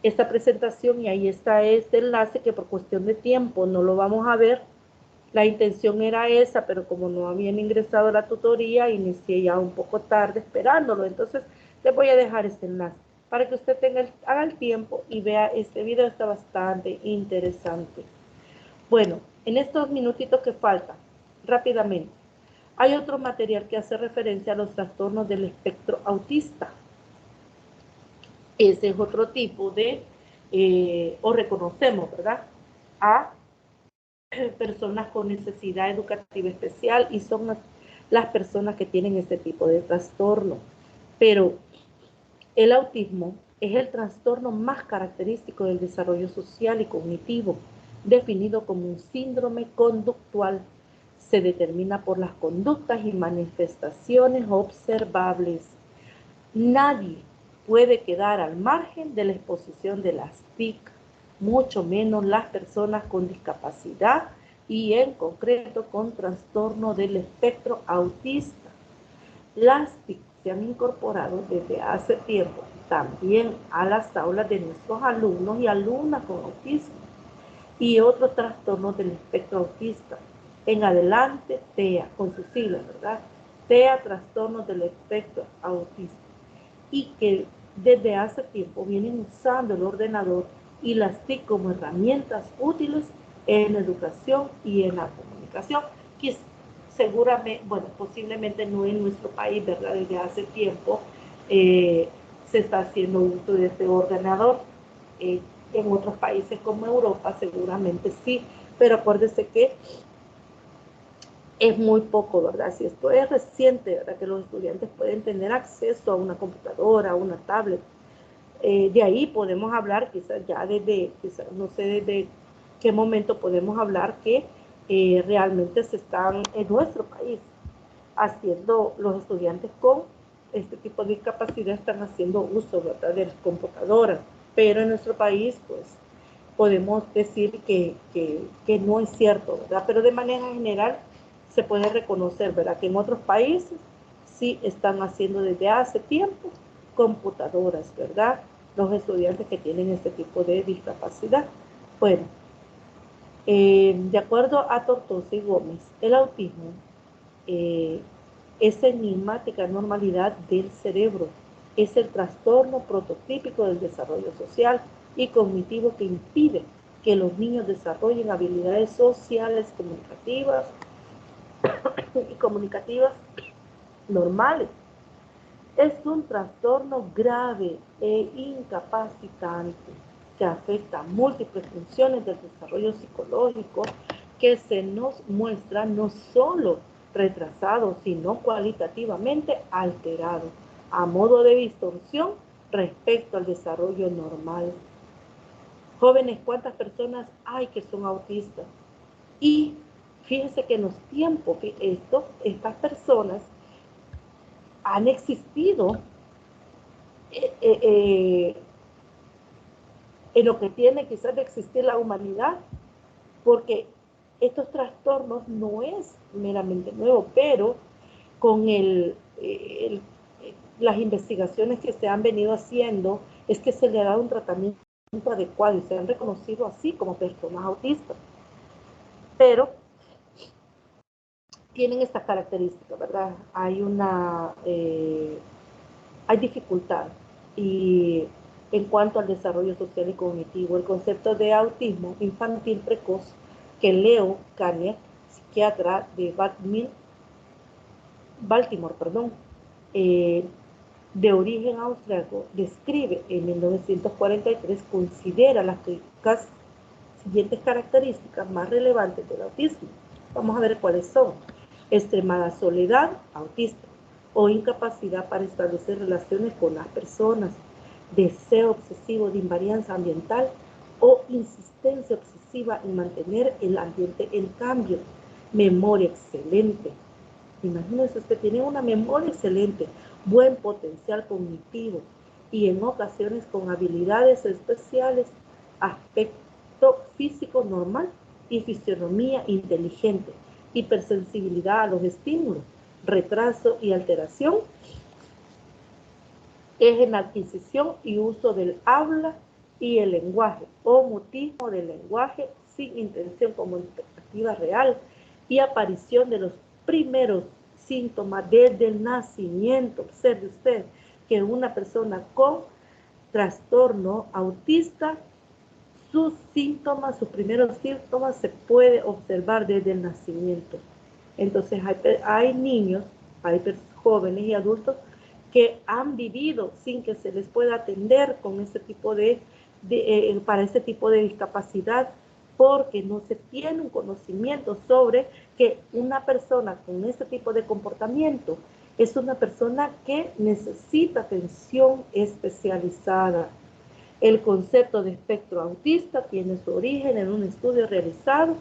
esta presentación y ahí está este enlace que por cuestión de tiempo no lo vamos a ver. La intención era esa, pero como no habían ingresado a la tutoría, inicié ya un poco tarde esperándolo. Entonces, les voy a dejar este enlace para que usted haga el tiempo y vea este video. Está bastante interesante. Bueno, en estos minutitos que faltan, rápidamente, hay otro material que hace referencia a los trastornos del espectro autista. Ese es otro tipo de, o reconocemos, ¿verdad?, a personas con necesidad educativa especial, y son las personas que tienen este tipo de trastorno. Pero el autismo es el trastorno más característico del desarrollo social y cognitivo, definido como un síndrome conductual. Se determina por las conductas y manifestaciones observables. Nadie puede quedar al margen de la exposición de las TIC, mucho menos las personas con discapacidad y en concreto con trastorno del espectro autista. Las TIC se han incorporado desde hace tiempo también a las aulas de nuestros alumnos y alumnas con autismo y otros trastornos del espectro autista. En adelante, TEA, con sus siglas, ¿verdad? TEA, trastornos del espectro autista. Y que desde hace tiempo vienen usando el ordenador y las TIC como herramientas útiles en educación y en la comunicación, que seguramente, bueno, posiblemente no en nuestro país, ¿verdad? Desde hace tiempo se está haciendo uso de este ordenador. En otros países como Europa seguramente sí, pero acuérdese que es muy poco, ¿verdad? Si esto es reciente, ¿verdad? Que los estudiantes pueden tener acceso a una computadora, a una tablet. De ahí podemos hablar, quizás ya desde, quizás, no sé desde qué momento podemos hablar que realmente se están en nuestro país haciendo, los estudiantes con este tipo de discapacidad están haciendo uso, ¿verdad? De las computadoras, pero en nuestro país, pues, podemos decir que no es cierto, ¿verdad? Pero de manera general se puede reconocer, ¿verdad? Que en otros países sí están haciendo desde hace tiempo computadoras, ¿verdad? Los estudiantes que tienen este tipo de discapacidad. Bueno, de acuerdo a Tortosa y Gómez, el autismo es enigmática normalidad del cerebro. Es el trastorno prototípico del desarrollo social y cognitivo que impide que los niños desarrollen habilidades sociales, comunicativas normales. Es un trastorno grave e incapacitante que afecta múltiples funciones del desarrollo psicológico, que se nos muestra no solo retrasado, sino cualitativamente alterado, a modo de distorsión respecto al desarrollo normal. Jóvenes, ¿cuántas personas hay que son autistas? Y fíjense que en los tiempos que estas personas han existido en lo que tiene quizás de existir la humanidad, porque estos trastornos no es meramente nuevo, pero con las investigaciones que se han venido haciendo, es que se le ha dado un tratamiento adecuado y se han reconocido así como personas autistas. Pero tienen estas características, ¿verdad? Hay dificultad y en cuanto al desarrollo social y cognitivo. El concepto de autismo infantil precoz que Leo Kanner, psiquiatra de Baltimore, de origen austriaco, describe en 1943, considera las siguientes características más relevantes del autismo. Vamos a ver cuáles son. Extremada soledad, autista, o incapacidad para establecer relaciones con las personas, deseo obsesivo de invarianza ambiental o insistencia obsesiva en mantener el ambiente en cambio, memoria excelente. Imagínense, usted tiene una memoria excelente, buen potencial cognitivo y en ocasiones con habilidades especiales, aspecto físico normal y fisionomía inteligente, hipersensibilidad a los estímulos, retraso y alteración es en adquisición y uso del habla y el lenguaje, o mutismo del lenguaje sin intención como expectativa real y aparición de los primeros síntomas desde el nacimiento. Observe usted que una persona con trastorno autista, sus síntomas, sus primeros síntomas se puede observar desde el nacimiento. Entonces hay niños, hay jóvenes y adultos que han vivido sin que se les pueda atender con este tipo para este tipo de discapacidad, porque no se tiene un conocimiento sobre que una persona con este tipo de comportamiento es una persona que necesita atención especializada. El concepto de espectro autista tiene su origen en un estudio realizado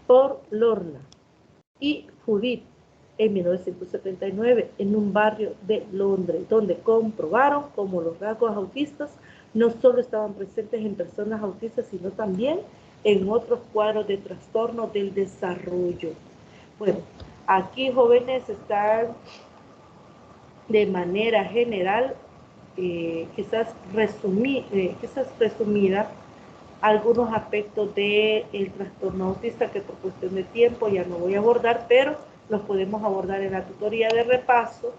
por Lorna y Judith en 1979 en un barrio de Londres, donde comprobaron cómo los rasgos autistas no solo estaban presentes en personas autistas, sino también en otros cuadros de trastorno del desarrollo. Bueno, aquí jóvenes están de manera general, quizás resumida, algunos aspectos del trastorno autista que por cuestión de tiempo ya no voy a abordar, pero los podemos abordar en la tutoría de repaso.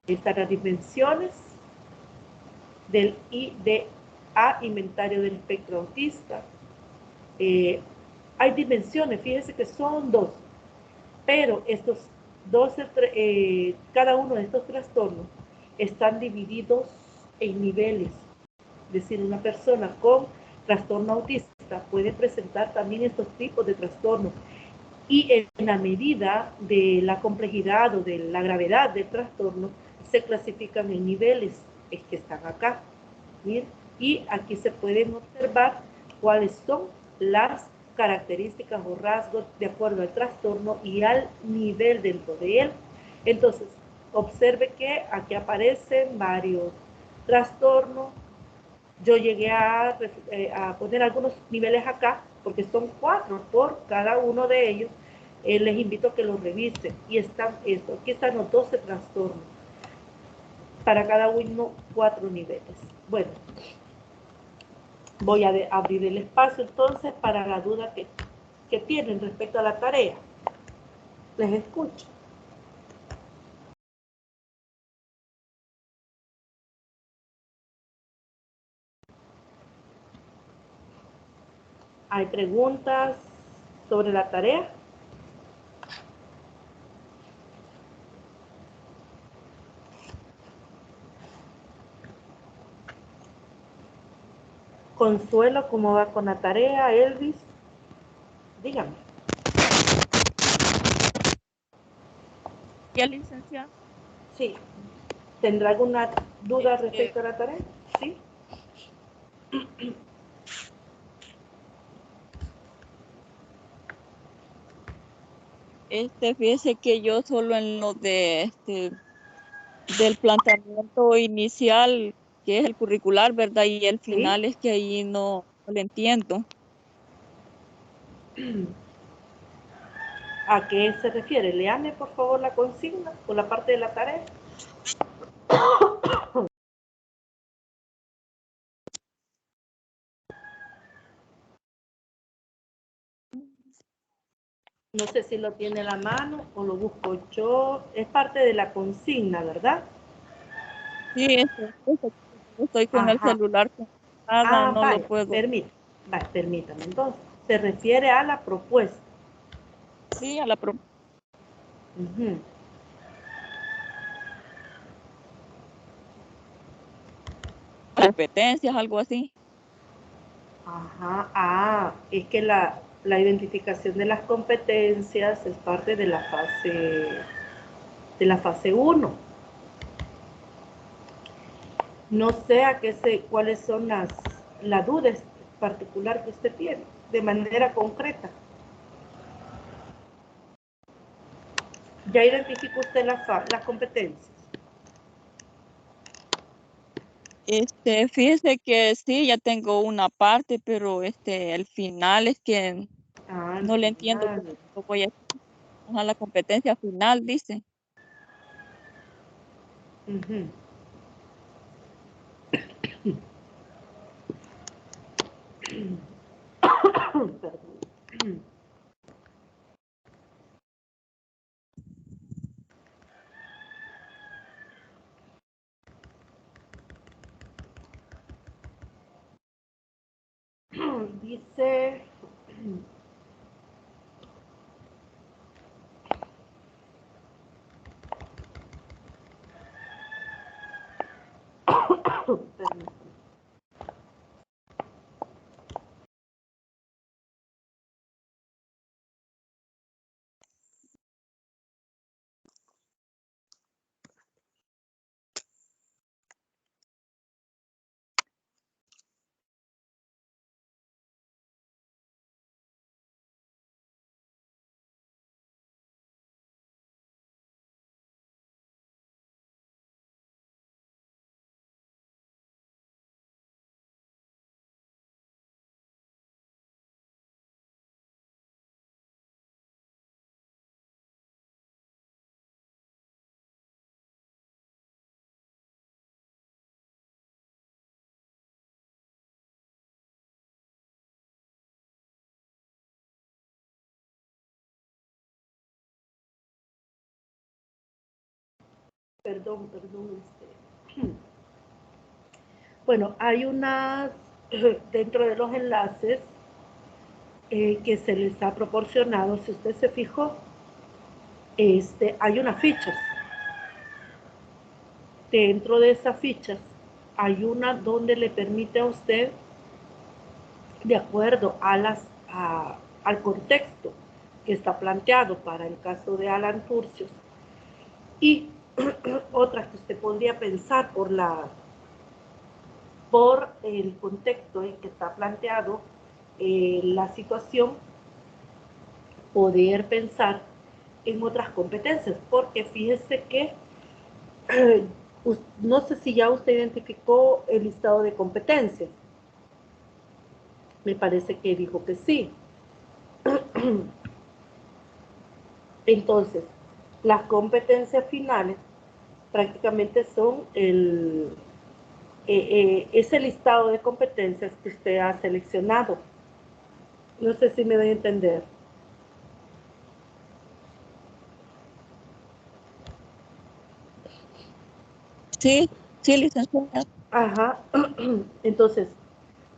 Están las dimensiones del IDA, Inventario del Espectro Autista. Hay dimensiones, fíjense que son 2, pero estos 12, cada uno de estos trastornos están divididos en niveles. Es decir, una persona con trastorno autista puede presentar también estos tipos de trastornos, y en la medida de la complejidad o de la gravedad del trastorno se clasifican en niveles, es que están acá. Miren, y aquí se pueden observar cuáles son las características o rasgos de acuerdo al trastorno y al nivel dentro de él. Entonces, observe que aquí aparecen varios trastornos. Yo llegué a poner algunos niveles acá, porque son 4 por cada uno de ellos. Les invito a que los revisen. Y están esto, aquí están los 12 trastornos. Para cada uno, 4 niveles. Bueno, voy a abrir el espacio entonces para la duda que tienen respecto a la tarea. Les escucho. ¿Hay preguntas sobre la tarea? Consuelo, ¿cómo va con la tarea? Elvis, dígame. ¿Ya, licenciada? Sí. ¿Tendrá alguna duda respecto a la tarea? Sí. Fíjese que yo solo en lo de del planteamiento inicial, que es el curricular, ¿verdad? Y el Sí. final es que ahí no le entiendo. ¿A qué se refiere? Léame por favor la consigna o la parte de la tarea. No sé si lo tiene a la mano o lo busco yo. Es parte de la consigna, ¿verdad? Sí, estoy con el Ajá. celular conectada, no lo Vaya, puedo. permítame. Entonces, se refiere a la propuesta. Sí, a la Ujú. competencias, algo así. Ajá. Es que la identificación de las competencias es parte de la fase 1. No sé cuáles son las dudas particular que usted tiene, de manera concreta. Ya identificó usted las competencias. Fíjese que sí, ya tengo una parte, pero el final es que Al no le entiendo cómo final. lo voy a la competencia final, dice. Ujú. Perdón. Dice, perdón. Perdón. Bueno, hay unas, dentro de los enlaces que se les ha proporcionado, si usted se fijó, hay unas fichas. Dentro de esas fichas hay una donde le permite a usted, de acuerdo al contexto que está planteado para el caso de Alan Turcios, y otras que usted podría pensar por el contexto en que está planteado la situación, poder pensar en otras competencias, porque fíjese que no sé si ya usted identificó el listado de competencias. Me parece que dijo que sí. Entonces, las competencias finales prácticamente son ese listado de competencias que usted ha seleccionado. No sé si me voy a entender. Sí, sí, licenciada. Ajá. Entonces,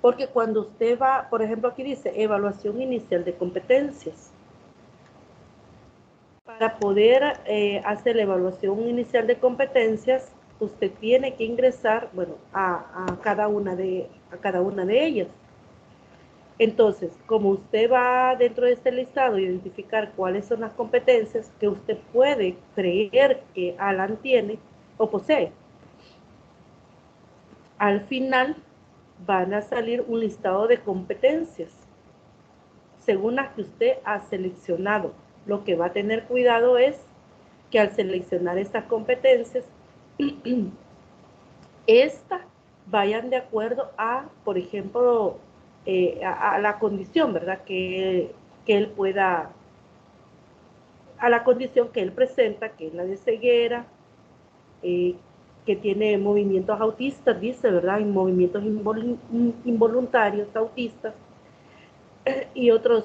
porque cuando usted va, por ejemplo, aquí dice evaluación inicial de competencias. Para poder hacer la evaluación inicial de competencias, usted tiene que ingresar, bueno, a cada una de ellas. Entonces, como usted va dentro de este listado a identificar cuáles son las competencias que usted puede creer que Alan tiene o posee, al final van a salir un listado de competencias según las que usted ha seleccionado. Lo que va a tener cuidado es que al seleccionar estas competencias, estas vayan de acuerdo a, por ejemplo, a la condición, ¿verdad? Que él pueda, a la condición que él presenta, que es la de ceguera, que tiene movimientos autistas, dice, ¿verdad? Y movimientos involuntarios autistas y otras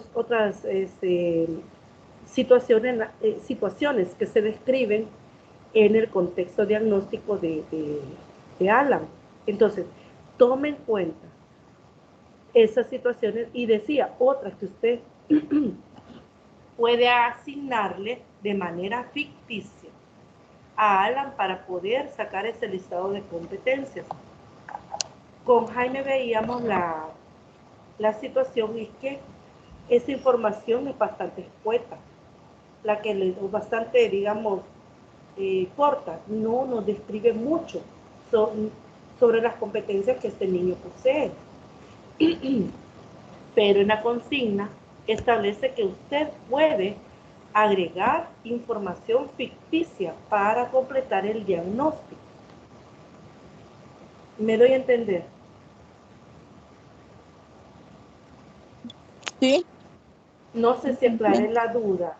situaciones que se describen en el contexto diagnóstico de Alan. Entonces, tome en cuenta esas situaciones y decía otras que usted puede asignarle de manera ficticia a Alan para poder sacar ese listado de competencias. Con Jaime veíamos la situación y que esa información es bastante escueta, la que le es bastante, digamos, corta, no nos describe mucho sobre las competencias que este niño posee. Pero en la consigna establece que usted puede agregar información ficticia para completar el diagnóstico. ¿Me doy a entender? Sí. No sé si aclaré la duda.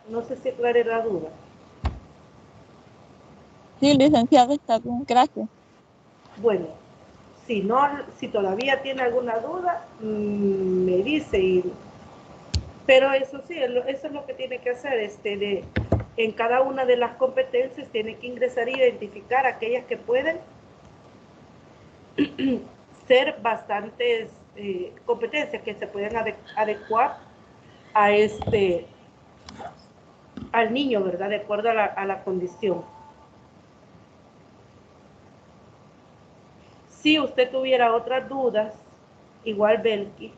Sí, licenciada, está bien, gracias. Bueno, si todavía tiene alguna duda, me dice. Pero eso sí, eso es lo que tiene que hacer. En cada una de las competencias tiene que ingresar e identificar aquellas que pueden ser bastantes competencias que se pueden adecuar a al niño, ¿verdad? De acuerdo a la condición. Si usted tuviera otras dudas, igual Belki,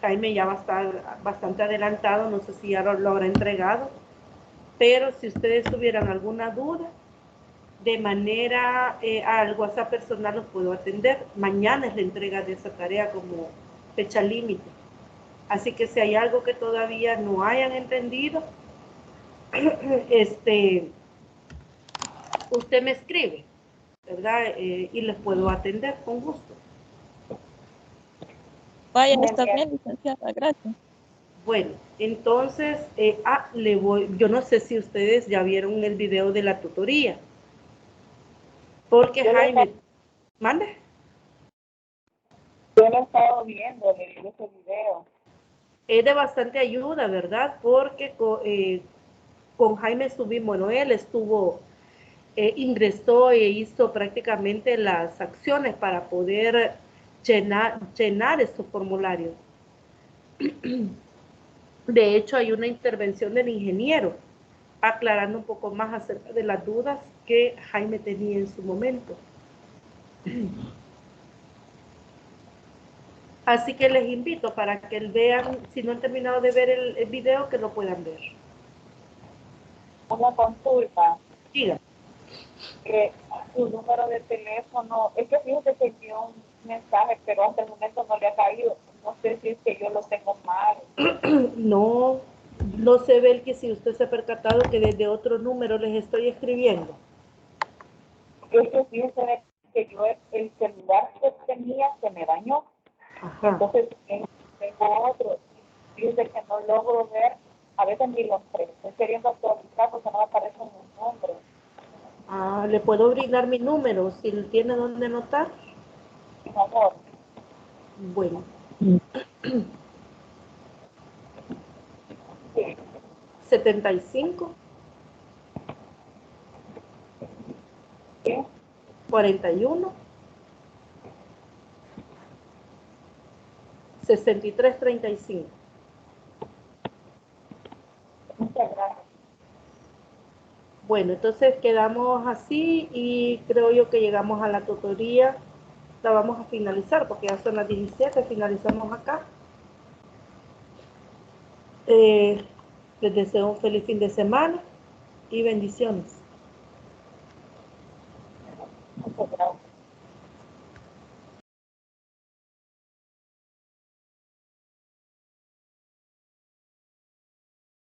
Jaime ya va a estar bastante adelantado, no sé si ya lo habrá entregado, pero si ustedes tuvieran alguna duda, de manera al WhatsApp personal los puedo atender. Mañana es la entrega de esa tarea como fecha límite. Así que si hay algo que todavía no hayan entendido, usted me escribe, ¿verdad? Y les puedo atender con gusto. Vaya, está bien, licenciada, gracias. Bueno, entonces, yo no sé si ustedes ya vieron el video de la tutoría. Porque Jaime, ¿mande? Yo lo he estado viendo, le vi ese video. Es de bastante ayuda, ¿verdad? Porque con Jaime estuvimos, bueno, él estuvo ingresó e hizo prácticamente las acciones para poder llenar estos formularios. De hecho, hay una intervención del ingeniero aclarando un poco más acerca de las dudas que Jaime tenía en su momento. Así que les invito para que vean, si no han terminado de ver el video, que lo puedan ver. Una consulta. Diga. Que su número de teléfono, es que fíjese que envió un mensaje, pero hasta el momento no le ha caído. No sé si es que yo lo tengo mal. No, no se ve el que si usted se ha percatado que desde otro número les estoy escribiendo. Es que fíjese que yo el celular que tenía se me dañó. Ajá. Entonces tengo otro. Fíjese que no logro ver, a veces ni los tres. Estoy queriendo actualizar porque no me aparecen los nombres. Ah, le puedo brindar mi número si tiene donde anotar. Por favor. Bueno. Sí. 75 Sí. 41 6335. Muchas gracias. Bueno, entonces quedamos así y creo yo que llegamos a la tutoría. La vamos a finalizar porque ya son las 17, finalizamos acá. Les deseo un feliz fin de semana y bendiciones. Muchas gracias.